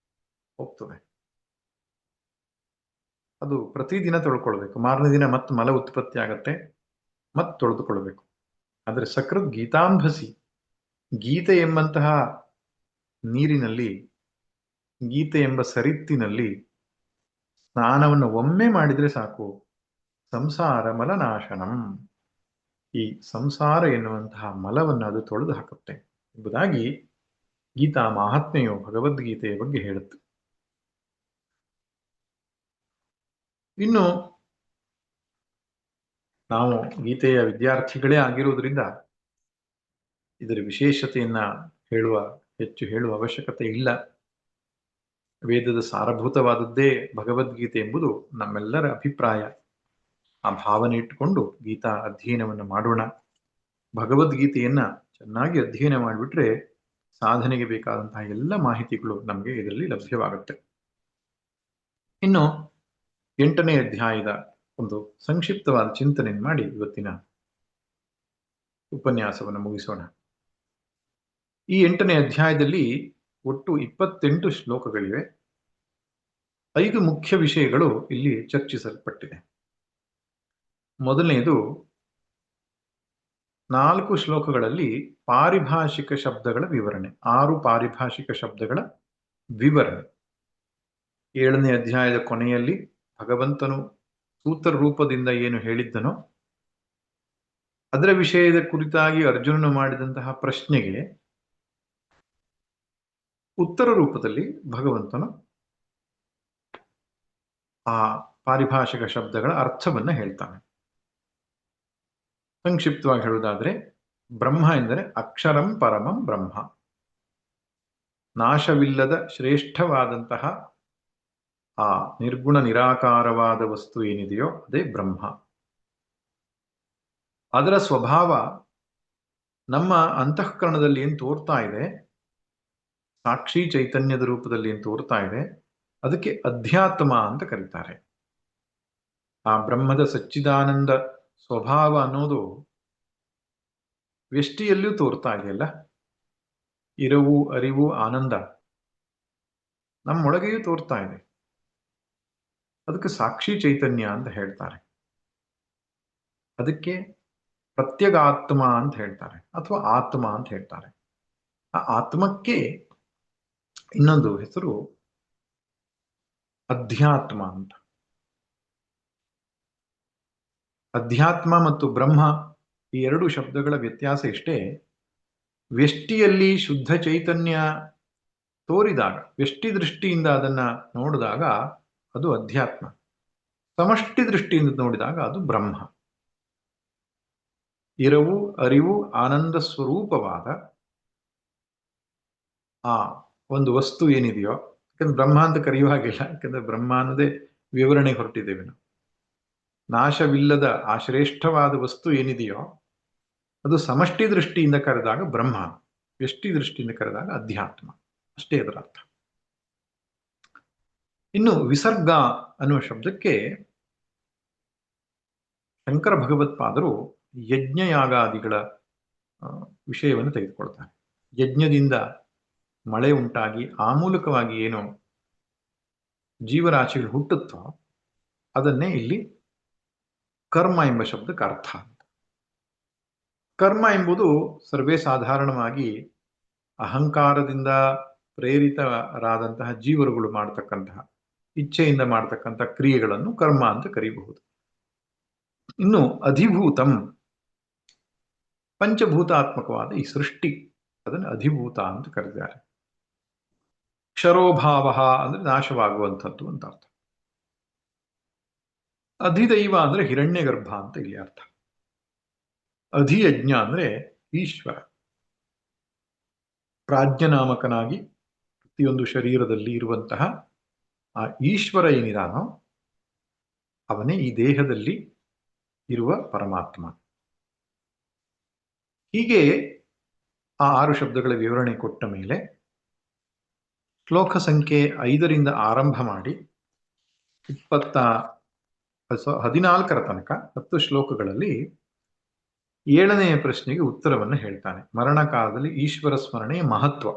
ಹೋಗ್ತದೆ. ಅದು ಪ್ರತಿದಿನ ತೊಳ್ಕೊಳ್ಬೇಕು. ಮಾರನೇ ದಿನ ಮತ್ತೆ ಮಲ ಉತ್ಪತ್ತಿ ಆಗತ್ತೆ, ಮತ್ತೆ ತೊಳೆದುಕೊಳ್ಬೇಕು. ಆದರೆ ಸಕೃತ್ ಗೀತಾಂಬಸಿ, ಗೀತೆ ಎಂಬಂತಹ ನೀರಿನಲ್ಲಿ, ಗೀತೆ ಎಂಬ ಸರಿತ್ತಿನಲ್ಲಿ ಸ್ನಾನವನ್ನು ಒಮ್ಮೆ ಮಾಡಿದ್ರೆ ಸಾಕು. ಸಂಸಾರ ಮಲನಾಶನಂ, ಈ ಸಂಸಾರ ಎನ್ನುವಂತಹ ಮಲವನ್ನು ಅದು ತೊಳೆದು ಹಾಕುತ್ತೆ ಎಂಬುದಾಗಿ ಗೀತಾ ಮಹಾತ್ಮೆಯು ಭಗವದ್ಗೀತೆಯ ಬಗ್ಗೆ ಹೇಳುತ್ತೆ. ಇನ್ನು ನಾವು ಗೀತೆಯ ವಿದ್ಯಾರ್ಥಿಗಳೇ ಆಗಿರುವುದರಿಂದ ಇದರ ವಿಶೇಷತೆಯನ್ನ ಹೆಚ್ಚು ಹೇಳುವ ಅವಶ್ಯಕತೆ ಇಲ್ಲ. ವೇದದ ಸಾರಭೂತವಾದದ್ದೇ ಭಗವದ್ಗೀತೆ ಎಂಬುದು ನಮ್ಮೆಲ್ಲರ ಅಭಿಪ್ರಾಯ. ಆ ಭಾವನೆ ಇಟ್ಟುಕೊಂಡು ಗೀತಾ ಅಧ್ಯಯನವನ್ನು ಮಾಡೋಣ. ಭಗವದ್ಗೀತೆಯನ್ನ ಚೆನ್ನಾಗಿ ಅಧ್ಯಯನ ಮಾಡಿಬಿಟ್ರೆ ಸಾಧನೆಗೆ ಬೇಕಾದಂತಹ ಎಲ್ಲ ಮಾಹಿತಿಗಳು ನಮಗೆ ಇದರಲ್ಲಿ ಲಭ್ಯವಾಗುತ್ತೆ. ಇನ್ನು 8ನೇ ಅಧ್ಯಾಯದ ಒಂದು ಸಂಕ್ಷಿಪ್ತವಾದ ಚಿಂತನೆಯನ್ನು ಮಾಡಿ ಇವತ್ತಿನ ಉಪನ್ಯಾಸವನ್ನು ಮುಗಿಸೋಣ. ಈ 8ನೇ ಅಧ್ಯಾಯದಲ್ಲಿ ಒಟ್ಟು 28 ಶ್ಲೋಕಗಳಿವೆ. 5 ಮುಖ್ಯ ವಿಷಯಗಳು ಇಲ್ಲಿ ಚರ್ಚಿಸಲ್ಪಟ್ಟಿದೆ. ಮೊದಲನೆಯದು, 4 ಶ್ಲೋಕಗಳಲ್ಲಿ ಪಾರಿಭಾಷಿಕ ಶಬ್ದಗಳ ವಿವರಣೆ, 6 ಪಾರಿಭಾಷಿಕ ಶಬ್ದಗಳ ವಿವರಣೆ. 7ನೇ ಅಧ್ಯಾಯದ ಕೊನೆಯಲ್ಲಿ ಭಗವಂತನು ಸೂತ್ರ ರೂಪದಿಂದ ಏನು ಹೇಳಿದ್ದನೋ ಅದರ ವಿಷಯದ ಕುರಿತಾಗಿ ಅರ್ಜುನನು ಮಾಡಿದಂತಹ ಪ್ರಶ್ನೆಗೆ ಉತ್ತರ ರೂಪದಲ್ಲಿ ಭಗವಂತನು ಆ ಪಾರಿಭಾಷಿಕ ಶಬ್ದಗಳ ಅರ್ಥವನ್ನ ಹೇಳ್ತಾನೆ. ಸಂಕ್ಷಿಪ್ತವಾಗಿ ಹೇಳುವುದಾದ್ರೆ, ಬ್ರಹ್ಮ ಎಂದರೆ ಅಕ್ಷರಂ ಪರಮಂ ಬ್ರಹ್ಮ, ನಾಶವಿಲ್ಲದ ಶ್ರೇಷ್ಠವಾದಂತಹ ಆ ನಿರ್ಗುಣ ನಿರಾಕಾರವಾದ ವಸ್ತು ಏನಿದೆಯೋ ಅದೇ ಬ್ರಹ್ಮ. ಅದರ ಸ್ವಭಾವ ನಮ್ಮ ಅಂತಃಕರಣದಲ್ಲಿ ಏನು ತೋರ್ತಾ ಇದೆ, ಸಾಕ್ಷಿ ಚೈತನ್ಯದ ರೂಪದಲ್ಲಿ ಏನು ತೋರ್ತಾ ಇದೆ, ಅದಕ್ಕೆ ಅಧ್ಯಾತ್ಮ ಅಂತ ಕರೀತಾರೆ. ಆ ಬ್ರಹ್ಮದ ಸಚ್ಚಿದಾನಂದ ಸ್ವಭಾವ ಅನ್ನೋದು ವ್ಯಷ್ಟಿಯಲ್ಲೂ ತೋರ್ತಾ ಇದೆಯಲ್ಲ, ಇರವು ಅರಿವು ಆನಂದ ನಮ್ಮೊಳಗೆಯೂ ತೋರ್ತಾ ಇದೆ. ಅದಕ್ಕೆ ಸಾಕ್ಷಿ ಚೈತನ್ಯ ಅಂತ ಹೇಳ್ತಾರೆ. ಅದಕ್ಕೆ ಪ್ರತ್ಯಗಾತ್ಮ ಅಂತ ಹೇಳ್ತಾರೆ, ಅಥವಾ ಆತ್ಮ ಅಂತ ಹೇಳ್ತಾರೆ. ಆ ಆತ್ಮಕ್ಕೆ ಇನ್ನೊಂದು ಹೆಸರು ಅಧ್ಯಾತ್ಮ ಅಂತ. ಅಧ್ಯಾತ್ಮ ಮತ್ತು ಬ್ರಹ್ಮ ಈ 2 ಶಬ್ದಗಳ ವ್ಯತ್ಯಾಸ ಇಷ್ಟೇ. ವ್ಯಷ್ಟಿಯಲ್ಲಿ ಶುದ್ಧ ಚೈತನ್ಯ ತೋರಿದಾಗ, ವ್ಯಷ್ಟಿ ದೃಷ್ಟಿಯಿಂದ ಅದನ್ನ ನೋಡಿದಾಗ ಅದು ಅಧ್ಯಾತ್ಮ, ಸಮಷ್ಟಿ ದೃಷ್ಟಿಯಿಂದ ನೋಡಿದಾಗ ಅದು ಬ್ರಹ್ಮ. ಇರವು ಅರಿವು ಆನಂದ ಸ್ವರೂಪವಾದ ಆ ಒಂದು ವಸ್ತು ಏನಿದೆಯೋ, ಯಾಕಂದ್ರೆ ಬ್ರಹ್ಮ ಅಂತ ಕರೆಯುವ ಹಾಗಿಲ್ಲ, ಯಾಕಂದ್ರೆ ಬ್ರಹ್ಮ ಅನ್ನೋದೇ ವಿವರಣೆ ಹೊರಟಿದ್ದೇವೆ ನಾವು. ನಾಶವಿಲ್ಲದ ಆ ಶ್ರೇಷ್ಠವಾದ ವಸ್ತು ಏನಿದೆಯೋ ಅದು ಸಮಷ್ಟಿ ದೃಷ್ಟಿಯಿಂದ ಕರೆದಾಗ ಬ್ರಹ್ಮ, ವ್ಯಷ್ಟಿ ದೃಷ್ಟಿಯಿಂದ ಕರೆದಾಗ ಅಧ್ಯಾತ್ಮ, ಅಷ್ಟೇ ಅದರ ಅರ್ಥ. ಇನ್ನು ವಿಸರ್ಗ ಅನ್ನುವ ಶಬ್ದಕ್ಕೆ ಶಂಕರ ಭಗವತ್ಪಾದರು ಯಜ್ಞಯಾಗಾದಿಗಳ ವಿಷಯವನ್ನು ತೆಗೆದುಕೊಳ್ತಾರೆ. ಯಜ್ಞದಿಂದ ಮಳೆ ಉಂಟಾಗಿ ಆ ಮೂಲಕವಾಗಿ ಏನು ಜೀವರಾಶಿಗಳು ಹುಟ್ಟುತ್ತೋ ಅದನ್ನೇ ಇಲ್ಲಿ ಕರ್ಮ ಎಂಬ ಶಬ್ದಕ್ಕೆ ಅರ್ಥ. ಕರ್ಮ ಎಂಬುದು ಸರ್ವೇ ಸಾಧಾರಣವಾಗಿ ಅಹಂಕಾರದಿಂದ ಪ್ರೇರಿತರಾದಂತಹ ಜೀವರುಗಳು ಮಾಡತಕ್ಕಂತಹ, ಇಚ್ಛೆಯಿಂದ ಮಾಡತಕ್ಕಂತಹ ಕ್ರಿಯೆಗಳನ್ನು ಕರ್ಮ ಅಂತ ಕರೀಬಹುದು. ಇನ್ನು ಅಧಿಭೂತಂ, ಪಂಚಭೂತಾತ್ಮಕವಾದ ಈ ಸೃಷ್ಟಿ, ಅದನ್ನು ಅಧಿಭೂತ ಅಂತ ಕರೆದಿದ್ದಾರೆ. ಕ್ಷರೋಭಾವ ಅಂದ್ರೆ ನಾಶವಾಗುವಂಥದ್ದು ಅಂತ ಅರ್ಥ. ಅಧಿದೈವ ಅಂದ್ರೆ ಹಿರಣ್ಯ ಗರ್ಭ ಅಂತ ಇಲ್ಲಿ ಅರ್ಥ. ಅಧಿಯಜ್ಞ ಅಂದ್ರೆ ಈಶ್ವರ, ಪ್ರಾಜ್ಞನಾಮಕನಾಗಿ ಪ್ರತಿಯೊಂದು ಶರೀರದಲ್ಲಿ ಇರುವಂತಹ ಆ ಈಶ್ವರ ಏನಿದಾನೋ ಅವನೇ ಈ ದೇಹದಲ್ಲಿ ಇರುವ ಪರಮಾತ್ಮ. ಹೀಗೆ ಆ 6 ಶಬ್ದಗಳ ವಿವರಣೆ ಕೊಟ್ಟ ಮೇಲೆ ಶ್ಲೋಕ ಸಂಖ್ಯೆ 5ರಿಂದ ಆರಂಭ ಮಾಡಿ 14ರ ತನಕ 10 ಶ್ಲೋಕಗಳಲ್ಲಿ 7ನೆಯ ಪ್ರಶ್ನೆಗೆ ಉತ್ತರವನ್ನು ಹೇಳ್ತಾನೆ. ಮರಣ ಕಾಲದಲ್ಲಿ ಈಶ್ವರ ಸ್ಮರಣೆಯ ಮಹತ್ವ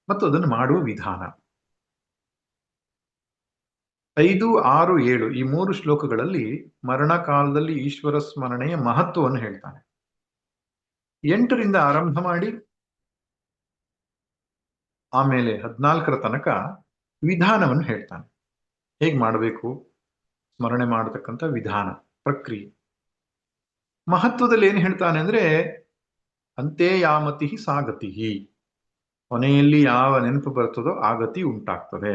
ಮತ್ತು ಅದನ್ನು ಮಾಡುವ ವಿಧಾನ. 5, 6, 7 ಈ 3 ಶ್ಲೋಕಗಳಲ್ಲಿ ಮರಣ ಕಾಲದಲ್ಲಿ ಈಶ್ವರ ಸ್ಮರಣೆಯ ಮಹತ್ವವನ್ನು ಹೇಳ್ತಾನೆ. 8ರಿಂದ ಆರಂಭ ಮಾಡಿ ಆಮೇಲೆ 14ರ ತನಕ ವಿಧಾನವನ್ನು ಹೇಳ್ತಾನೆ. ಹೇಗೆ ಮಾಡಬೇಕು ಸ್ಮರಣೆ ಮಾಡತಕ್ಕಂಥ ವಿಧಾನ, ಪ್ರಕ್ರಿಯೆ. ಮಹತ್ವದಲ್ಲಿ ಏನು ಹೇಳ್ತಾನೆ ಅಂದ್ರೆ ಅಂತೆ ಯಾಮತಿ ಸಾಗತಿ, ಕೊನೆಯಲ್ಲಿ ಯಾವ ನೆನಪು ಬರ್ತದೋ ಆ ಗತಿ ಉಂಟಾಗ್ತದೆ.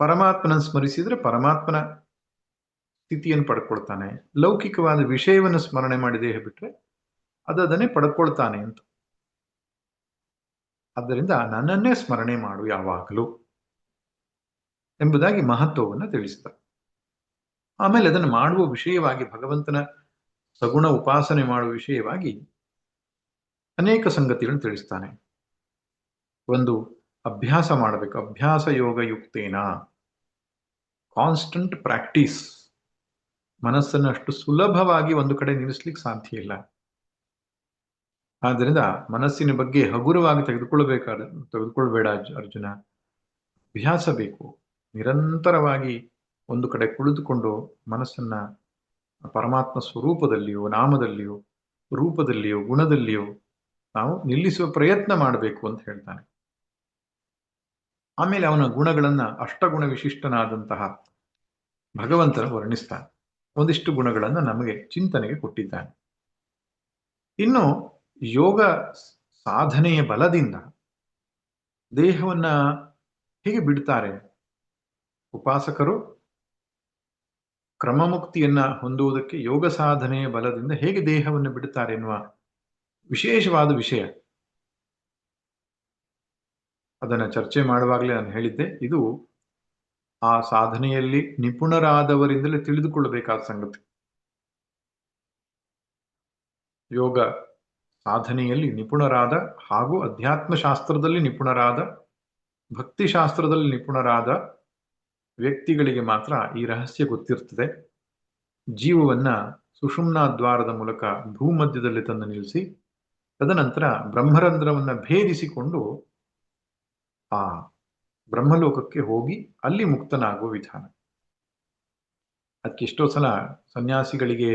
ಪರಮಾತ್ಮನ ಸ್ಮರಿಸಿದ್ರೆ ಪರಮಾತ್ಮನ ಸ್ಥಿತಿಯನ್ನು ಪಡ್ಕೊಳ್ತಾನೆ. ಲೌಕಿಕವಾದ ವಿಷಯವನ್ನು ಸ್ಮರಣೆ ಮಾಡಿ ದೇಹ ಬಿಟ್ರೆ ಅದನ್ನೇ ಪಡ್ಕೊಳ್ತಾನೆ ಅಂತ. ಆದ್ದರಿಂದ ನನ್ನನ್ನೇ ಸ್ಮರಣೆ ಮಾಡು ಯಾವಾಗಲೂ ಎಂಬುದಾಗಿ ಮಹತ್ವವನ್ನು ತಿಳಿಸಿದ. ಆಮೇಲೆ ಅದನ್ನು ಮಾಡುವ ವಿಷಯವಾಗಿ, ಭಗವಂತನ ಸಗುಣ ಉಪಾಸನೆ ಮಾಡುವ ವಿಷಯವಾಗಿ ಅನೇಕ ಸಂಗತಿಗಳನ್ನು ತಿಳಿಸ್ತಾನೆ. ಒಂದು, ಅಭ್ಯಾಸ ಮಾಡಬೇಕು. ಅಭ್ಯಾಸ ಯೋಗ ಯುಕ್ತೇನ, ಕಾನ್ಸ್ಟಂಟ್ ಪ್ರಾಕ್ಟೀಸ್. ಮನಸ್ಸನ್ನು ಅಷ್ಟು ಸುಲಭವಾಗಿ ಒಂದು ಕಡೆ ನಿಲ್ಲಿಸ್ಲಿಕ್ಕೆ ಸಾಧ್ಯ ಇಲ್ಲ. ಆದ್ದರಿಂದ ಮನಸ್ಸಿನ ಬಗ್ಗೆ ಹಗುರವಾಗಿ ತೆಗೆದುಕೊಳ್ಬೇಡ ಅರ್ಜುನ. ಅಭ್ಯಾಸ ಬೇಕು. ನಿರಂತರವಾಗಿ ಒಂದು ಕಡೆ ಕುಳಿತುಕೊಂಡು ಮನಸ್ಸನ್ನ ಪರಮಾತ್ಮ ಸ್ವರೂಪದಲ್ಲಿಯೋ, ನಾಮದಲ್ಲಿಯೋ, ರೂಪದಲ್ಲಿಯೋ, ಗುಣದಲ್ಲಿಯೋ ನಾವು ನಿಲ್ಲಿಸುವ ಪ್ರಯತ್ನ ಮಾಡಬೇಕು ಅಂತ ಹೇಳ್ತಾನೆ. ಆಮೇಲೆ ಅವನ ಗುಣಗಳನ್ನ, ಅಷ್ಟಗುಣ ವಿಶಿಷ್ಟನಾದಂತಹ ಭಗವಂತನ ವರ್ಣಿಸ್ತಾನೆ. ಒಂದಿಷ್ಟು ಗುಣಗಳನ್ನ ನಮಗೆ ಚಿಂತನೆಗೆ ಕೊಟ್ಟಿದ್ದಾನೆ. ಇನ್ನು ಯೋಗ ಸಾಧನೆಯ ಬಲದಿಂದ ದೇಹವನ್ನ ಹೇಗೆ ಬಿಡ್ತಾರೆ ಉಪಾಸಕರು, ಕ್ರಮಮುಕ್ತಿಯನ್ನ ಹೊಂದುವುದಕ್ಕೆ ಯೋಗ ಸಾಧನೆಯ ಬಲದಿಂದ ಹೇಗೆ ದೇಹವನ್ನು ಬಿಡುತ್ತಾರೆ ಎನ್ನುವ ವಿಶೇಷವಾದ ವಿಷಯ. ಅದನ್ನ ಚರ್ಚೆ ಮಾಡುವಾಗಲೇ ನಾನು ಹೇಳಿದ್ದೆ, ಇದು ಆ ಸಾಧನೆಯಲ್ಲಿ ನಿಪುಣರಾದವರಿಂದಲೇ ತಿಳಿದುಕೊಳ್ಳಬೇಕಾದ ಸಂಗತಿ. ಯೋಗ ಸಾಧನೆಯಲ್ಲಿ ನಿಪುಣರಾದ ಹಾಗೂ ಅಧ್ಯಾತ್ಮ ಶಾಸ್ತ್ರದಲ್ಲಿ ನಿಪುಣರಾದ, ಭಕ್ತಿ ಶಾಸ್ತ್ರದಲ್ಲಿ ನಿಪುಣರಾದ ವ್ಯಕ್ತಿಗಳಿಗೆ ಮಾತ್ರ ಈ ರಹಸ್ಯ ಗೊತ್ತಿರ್ತದೆ. ಜೀವವನ್ನ ಸುಷುಮ್ನಾ ದ್ವಾರದ ಮೂಲಕ ಭೂಮಧ್ಯದಲ್ಲಿ ತಂದು ನಿಲ್ಲಿಸಿ ತದನಂತರ ಬ್ರಹ್ಮರಂಧ್ರವನ್ನ ಭೇದಿಸಿಕೊಂಡು ಆ ಬ್ರಹ್ಮಲೋಕಕ್ಕೆ ಹೋಗಿ ಅಲ್ಲಿ ಮುಕ್ತನಾಗುವ ವಿಧಾನ. ಅದಕ್ಕೆ ಎಷ್ಟೋ ಸಲ ಸನ್ಯಾಸಿಗಳಿಗೆ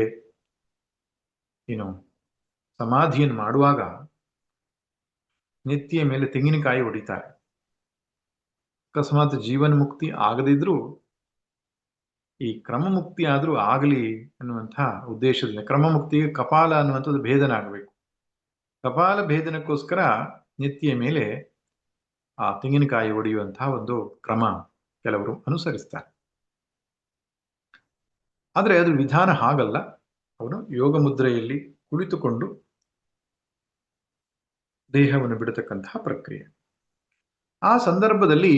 ಸಮಾಧಿಯನ್ನು ಮಾಡುವಾಗ ನೆತ್ತಿಯ ಮೇಲೆ ತೆಂಗಿನಕಾಯಿ ಹೊಡಿತಾರೆ. ಅಕಸ್ಮಾತ್ ಜೀವನ ಮುಕ್ತಿ ಆಗದಿದ್ರೂ ಈ ಕ್ರಮ ಮುಕ್ತಿ ಆದ್ರೂ ಆಗಲಿ ಅನ್ನುವಂತಹ ಉದ್ದೇಶದಿಂದ, ಕ್ರಮ ಮುಕ್ತಿಗೆ ಕಪಾಲ ಅನ್ನುವಂಥದ್ದು ಭೇದನ ಆಗಬೇಕು. ಕಪಾಲ ಭೇದನಕ್ಕೋಸ್ಕರ ನೆತ್ತಿಯ ಮೇಲೆ ಆ ತೆಂಗಿನಕಾಯಿ ಹೊಡೆಯುವಂತಹ ಒಂದು ಕ್ರಮ ಕೆಲವರು ಅನುಸರಿಸ್ತಾರೆ. ಆದರೆ ಅದು ವಿಧಾನ ಹಾಗಲ್ಲ. ಅವನು ಯೋಗ ಮುದ್ರೆಯಲ್ಲಿ ಕುಳಿತುಕೊಂಡು ದೇಹವನ್ನು ಬಿಡತಕ್ಕಂತಹ ಪ್ರಕ್ರಿಯೆ. ಆ ಸಂದರ್ಭದಲ್ಲಿ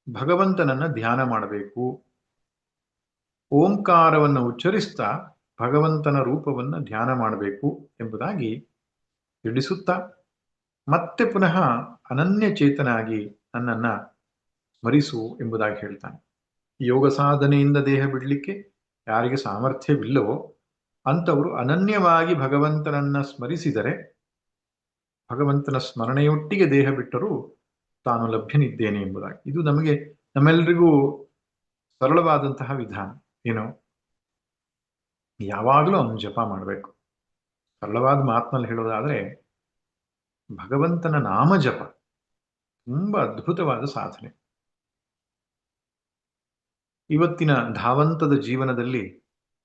ಭಗವಂತನನ್ನ ಧ್ಯಾನ ಮಾಡಬೇಕು. ಓಂಕಾರವನ್ನು ಉಚ್ಚರಿಸ್ತಾ ಭಗವಂತನ ರೂಪವನ್ನ ಧ್ಯಾನ ಮಾಡಬೇಕು ಎಂಬುದಾಗಿ ತಿಳಿಸುತ್ತಾ ಮತ್ತೆ ಪುನಃ ಅನನ್ಯ ಚೇತನಾಗಿ ನನ್ನನ್ನ ಸ್ಮರಿಸು ಎಂಬುದಾಗಿ ಹೇಳ್ತಾನೆ. ಯೋಗ ಸಾಧನೆಯಿಂದ ದೇಹ ಬಿಡಲಿಕ್ಕೆ ಯಾರಿಗೆ ಸಾಮರ್ಥ್ಯವಿಲ್ಲವೋ ಅಂಥವರು ಅನನ್ಯವಾಗಿ ಭಗವಂತನನ್ನ ಸ್ಮರಿಸಿದರೆ, ಭಗವಂತನ ಸ್ಮರಣೆಯೊಟ್ಟಿಗೆ ದೇಹ ಬಿಟ್ಟರೂ ತಾನು ಲಭ್ಯನಿದ್ದೇನೆ ಎಂಬುದಾಗಿ. ಇದು ನಮ್ಮೆಲ್ಲರಿಗೂ ಸರಳವಾದಂತಹ ವಿಧಾನ. ಯಾವಾಗಲೂ ಅವನು ಜಪ ಮಾಡಬೇಕು. ಸರಳವಾದ ಮಾತಿನಲ್ಲಿ ಹೇಳೋದಾದ್ರೆ ಭಗವಂತನ ನಾಮ ಜಪ ತುಂಬಾ ಅದ್ಭುತವಾದ ಸಾಧನೆ. ಇವತ್ತಿನ ಧಾವಂತದ ಜೀವನದಲ್ಲಿ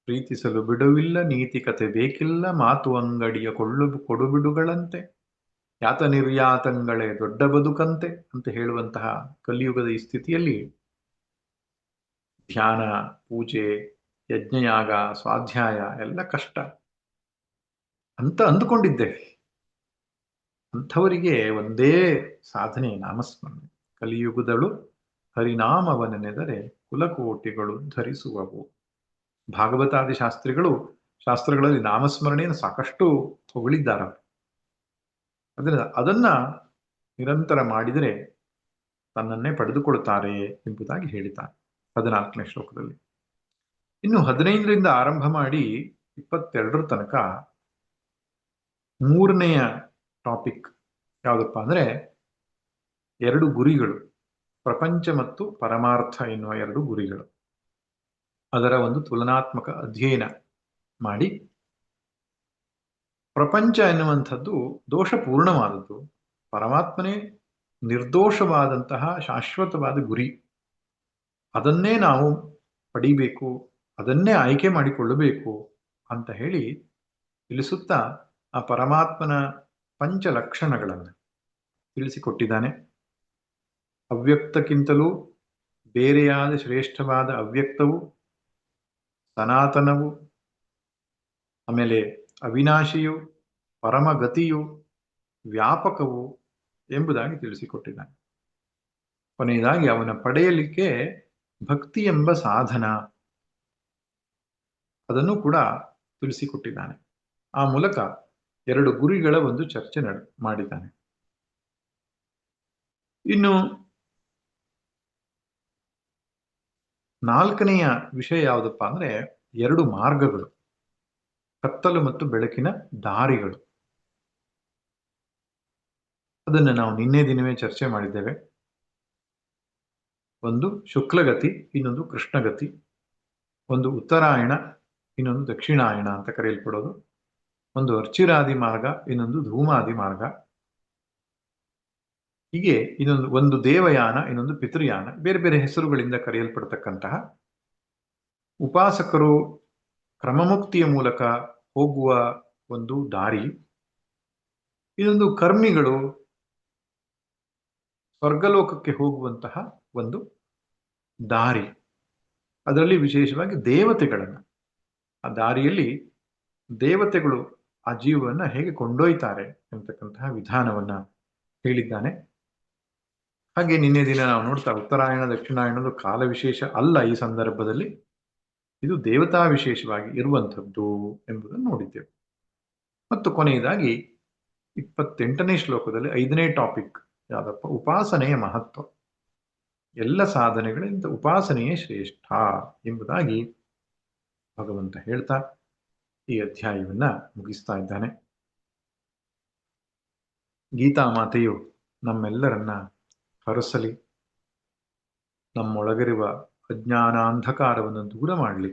ಪ್ರೀತಿಸಲು ಬಿಡುವಿಲ್ಲ, ನೀತಿ ಕತೆ ಬೇಕಿಲ್ಲ, ಮಾತು ಅಂಗಡಿಯ ಕೊಡುಬಿಡುಗಳಂತೆ, ಯಾತ ನಿರ್ಯಾತಂಗಳೇ ದೊಡ್ಡ ಬದುಕಂತೆ ಅಂತ ಹೇಳುವಂತಹ ಕಲಿಯುಗದ ಈ ಸ್ಥಿತಿಯಲ್ಲಿ ಧ್ಯಾನ, ಪೂಜೆ, ಯಜ್ಞಯಾಗ, ಸ್ವಾಧ್ಯಾಯ ಎಲ್ಲ ಕಷ್ಟ ಅಂತ ಅಂದುಕೊಂಡಿದ್ದೇವೆ. ಅಂಥವರಿಗೆ ಒಂದೇ ಸಾಧನೆ ನಾಮಸ್ಮರಣೆ. ಕಲಿಯುಗದಳು ಹರಿನಾಮವನೆನೆದರೆ ಕುಲಕೋಟಿಗಳು ಧರಿಸುವವು. ಭಾಗವತಾದಿ ಶಾಸ್ತ್ರಗಳಲ್ಲಿ ನಾಮಸ್ಮರಣೆಯನ್ನು ಸಾಕಷ್ಟು ಹೊಗಳಿದ್ದಾರೆ. ಅದರಿಂದ ಅದನ್ನ ನಿರಂತರ ಮಾಡಿದರೆ ತನ್ನನ್ನೇ ಪಡೆದುಕೊಳ್ತಾರೆ ಎಂಬುದಾಗಿ ಹೇಳಿದ್ದಾರೆ 14ನೇ ಶ್ಲೋಕದಲ್ಲಿ. ಇನ್ನು 15ರಿಂದ ಆರಂಭ ಮಾಡಿ 22ರ ತನಕ 3ನೆಯ ಟಾಪಿಕ್ ಯಾವುದಪ್ಪ ಅಂದ್ರೆ 2 ಗುರಿಗಳು. ಪ್ರಪಂಚ ಮತ್ತು ಪರಮಾರ್ಥ ಎನ್ನುವ ಎರಡು ಗುರಿಗಳು. ಅದರ ಒಂದು ತುಲನಾತ್ಮಕ ಅಧ್ಯಯನ ಮಾಡಿ ಪ್ರಪಂಚ ಎನ್ನುವಂಥದ್ದು ದೋಷಪೂರ್ಣವಾದದ್ದು, ಪರಮಾತ್ಮನೇ ನಿರ್ದೋಷವಾದಂತಹ ಶಾಶ್ವತವಾದ ಗುರಿ, ಅದನ್ನೇ ನಾವು ಪಡಿಬೇಕು, ಅದನ್ನೇ ಆಯ್ಕೆ ಮಾಡಿಕೊಳ್ಳಬೇಕು ಅಂತ ಹೇಳಿ ತಿಳಿಸುತ್ತಾ ಆ ಪರಮಾತ್ಮನ ಪಂಚ ಲಕ್ಷಣಗಳನ್ನು ತಿಳಿಸಿಕೊಟ್ಟಿದ್ದಾನೆ. ಅವ್ಯಕ್ತಕ್ಕಿಂತಲೂ ಬೇರೆಯಾದ ಶ್ರೇಷ್ಠವಾದ ಅವ್ಯಕ್ತವು, ಸನಾತನವು, ಆಮೇಲೆ ಅವಿನಾಶಿಯು, ಪರಮಗತಿಯು, ವ್ಯಾಪಕವು ಎಂಬುದಾಗಿ ತಿಳಿಸಿಕೊಟ್ಟಿದ್ದಾನೆ. ಕೊನೆಯದಾಗಿ ಅವನ ಪಡೆಯಲಿಕ್ಕೆ ಭಕ್ತಿ ಎಂಬ ಸಾಧನ, ಅದನ್ನು ಕೂಡ ತಿಳಿಸಿಕೊಟ್ಟಿದ್ದಾನೆ. ಆ ಮೂಲಕ ಎರಡು ಗುರಿಗಳ ಒಂದು ಚರ್ಚೆ ಮಾಡಿದ್ದಾನೆ. ಇನ್ನು ನಾಲ್ಕನೆಯ ವಿಷಯ ಯಾವುದಪ್ಪ ಅಂದ್ರೆ ಎರಡು ಮಾರ್ಗಗಳು, ಕತ್ತಲು ಮತ್ತು ಬೆಳಕಿನ ದಾರಿಗಳು. ಅದನ್ನು ನಾವು ನಿನ್ನೆ ದಿನವೇ ಚರ್ಚೆ ಮಾಡಿದ್ದೇವೆ. ಒಂದು ಶುಕ್ಲಗತಿ, ಇನ್ನೊಂದು ಕೃಷ್ಣಗತಿ. ಒಂದು ಉತ್ತರಾಯಣ, ಇನ್ನೊಂದು ದಕ್ಷಿಣಾಯಣ ಅಂತ ಕರೆಯಲ್ಪಡೋದು. ಒಂದು ಅರ್ಚಿರಾದಿ ಮಾರ್ಗ, ಇನ್ನೊಂದು ಧೂಮಾದಿ ಮಾರ್ಗ. ಹೀಗೆ ಒಂದು ದೇವಯಾನ, ಇನ್ನೊಂದು ಪಿತೃಯಾನ, ಬೇರೆ ಬೇರೆ ಹೆಸರುಗಳಿಂದ ಕರೆಯಲ್ಪಡ್ತಕ್ಕಂತಹ ಉಪಾಸಕರು ಕ್ರಮಮುಕ್ತಿಯ ಮೂಲಕ ಹೋಗುವ ಒಂದು ದಾರಿ. ಇದೊಂದು ಕರ್ಮಿಗಳು ಸ್ವರ್ಗಲೋಕಕ್ಕೆ ಹೋಗುವಂತಹ ಒಂದು ದಾರಿ. ಅದರಲ್ಲಿ ವಿಶೇಷವಾಗಿ ದೇವತೆಗಳನ್ನ, ಆ ದಾರಿಯಲ್ಲಿ ದೇವತೆಗಳು ಆ ಜೀವವನ್ನ ಹೇಗೆ ಕೊಂಡೊಯ್ತಾರೆ ಎಂಬತಕ್ಕಂತಹ ವಿಧಾನವನ್ನ ಹೇಳಿದ್ದಾನೆ. ಹಾಗೆ ನಿನ್ನೆ ದಿನ ನಾವು ನೋಡ್ತಾ ಉತ್ತರಾಯಣ ದಕ್ಷಿಣಾಯಣದ ಕಾಲ ವಿಶೇಷ ಅಲ್ಲ, ಈ ಸಂದರ್ಭದಲ್ಲಿ ಇದು ದೇವತಾ ವಿಶೇಷವಾಗಿ ಇರುವಂಥದ್ದು ಎಂಬುದನ್ನು ನೋಡಿದ್ದೇವೆ. ಮತ್ತು ಕೊನೆಯದಾಗಿ 28ನೇ ಶ್ಲೋಕದಲ್ಲಿ 5ನೇ ಟಾಪಿಕ್ ಯಾವ್ದಪ್ಪ, ಉಪಾಸನೆಯ ಮಹತ್ವ. ಎಲ್ಲ ಸಾಧನೆಗಳಿಂದ ಉಪಾಸನೆಯೇ ಶ್ರೇಷ್ಠ ಎಂಬುದಾಗಿ ಭಗವಂತ ಹೇಳ್ತಾ ಈ ಅಧ್ಯಾಯವನ್ನ ಮುಗಿಸ್ತಾ ಇದ್ದಾನೆ. ಗೀತಾ ಮಾತೆಯು ನಮ್ಮೆಲ್ಲರನ್ನ ಹರಸಲಿ, ನಮ್ಮೊಳಗಿರುವ ಅಜ್ಞಾನಾಂಧಕಾರವನ್ನು ದೂರ ಮಾಡಲಿ.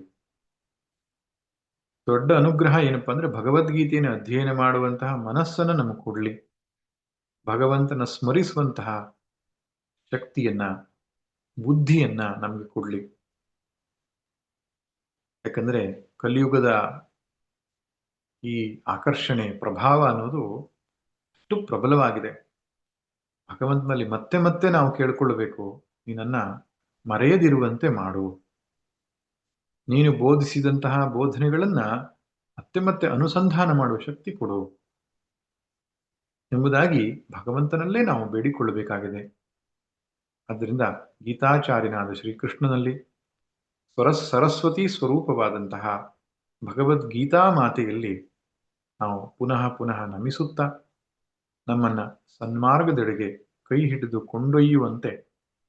ದೊಡ್ಡ ಅನುಗ್ರಹ ಏನಪ್ಪಾ ಅಂದ್ರೆ ಭಗವದ್ಗೀತೆಯನ್ನು ಅಧ್ಯಯನ ಮಾಡುವಂತಹ ಮನಸ್ಸನ್ನು ನಮಗೆ ಕೊಡ್ಲಿ, ಭಗವಂತನ ಸ್ಮರಿಸುವಂತಹ ಶಕ್ತಿಯನ್ನ, ಬುದ್ಧಿಯನ್ನ ನಮಗೆ ಕೊಡ್ಲಿ. ಯಾಕಂದ್ರೆ ಕಲಿಯುಗದ ಈ ಆಕರ್ಷಣೆ ಪ್ರಭಾವ ಅನ್ನೋದು ಅಷ್ಟು ಪ್ರಬಲವಾಗಿದೆ. ಭಗವಂತನಲ್ಲಿ ಮತ್ತೆ ಮತ್ತೆ ನಾವು ಕೇಳ್ಕೊಳ್ಬೇಕು, ನೀನನ್ನ ಮರೆಯದಿರುವಂತೆ ಮಾಡು, ನೀನು ಬೋಧಿಸಿದಂತಹ ಬೋಧನೆಗಳನ್ನ ಮತ್ತೆ ಮತ್ತೆ ಅನುಸಂಧಾನ ಮಾಡುವ ಶಕ್ತಿ ಕೊಡು ಎಂಬುದಾಗಿ ಭಗವಂತನಲ್ಲೇ ನಾವು ಬೇಡಿಕೊಳ್ಳಬೇಕಾಗಿದೆ. ಆದ್ದರಿಂದ ಗೀತಾಚಾರ್ಯನಾದ ಶ್ರೀಕೃಷ್ಣನಲ್ಲಿ ಸರಸ್ವತಿ ಸ್ವರೂಪವಾದಂತಹ ಭಗವದ್ಗೀತಾ ಮಾತೆಯಲ್ಲಿ ನಾವು ಪುನಃ ಪುನಃ ನಮಿಸುತ್ತಾ ನಮ್ಮನ್ನ ಸನ್ಮಾರ್ಗದೆಡೆಗೆ ಕೈ ಹಿಡಿದು ಕೊಂಡೊಯ್ಯುವಂತೆ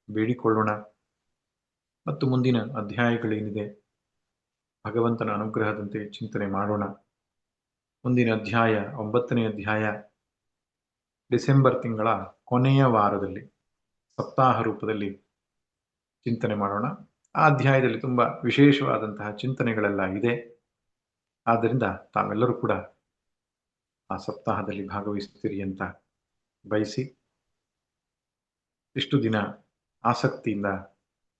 ಬೇಡಿಕೊಳ್ಳೋಣ. ಮತ್ತು ಮುಂದಿನ ಅಧ್ಯಾಯಗಳೇನಿದೆ ಭಗವಂತನ ಅನುಗ್ರಹದಂತೆ ಚಿಂತನೆ ಮಾಡೋಣ. ಮುಂದಿನ ಅಧ್ಯಾಯ 9ನೇ ಅಧ್ಯಾಯ ಡಿಸೆಂಬರ್ ತಿಂಗಳ ಕೊನೆಯ ವಾರದಲ್ಲಿ ಸಪ್ತಾಹ ರೂಪದಲ್ಲಿ ಚಿಂತನೆ ಮಾಡೋಣ. ಆ ಅಧ್ಯಾಯದಲ್ಲಿ ತುಂಬಾ ವಿಶೇಷವಾದಂತಹ ಚಿಂತನೆಗಳೆಲ್ಲ ಇದೆ. ಆದ್ದರಿಂದ ತಾವೆಲ್ಲರೂ ಕೂಡ ಆ ಸಪ್ತಾಹದಲ್ಲಿ ಭಾಗವಹಿಸ್ತೀರಿ ಅಂತ ಬಯಸಿ, ಇಷ್ಟು ದಿನ ಆಸಕ್ತಿಯಿಂದ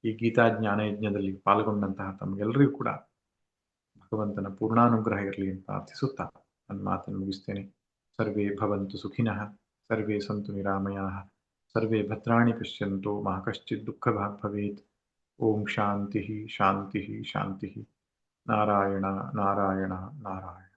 ಈ ಗೀತಾ ಜ್ಞಾನ ಯಜ್ಞದಲ್ಲಿ ಪಾಲ್ಗೊಂಡಂತಹ ತಮಗೆಲ್ಲರಿಗೂ ಕೂಡ ಭಗವಂತನ ಪೂರ್ಣಾನುಗ್ರಹ ಇರಲಿ ಅಂತ ಪ್ರಾರ್ಥಿಸುತ್ತಾ ನನ್ನ ಮಾತನ್ನು ಮುಗಿಸ್ತೇನೆ. ಸರ್ವೇ ಭವಂತು ಸುಖಿನಃ, ಸರ್ವೇ ಸಂತು ನಿರಾಮಯಾಃ, ಸರ್ವೇ ಭದ್ರಾಣಿ ಪಶ್ಯಂತು ಮಾ ಕಶ್ಚಿತ್ ದುಃಖಭಾಗ್ ಭವೇತ್. ಓಂ ಶಾಂತಿ ಶಾಂತಿ ಶಾಂತಿ. ನಾರಾಯಣ ನಾರಾಯಣ ನಾರಾಯಣ.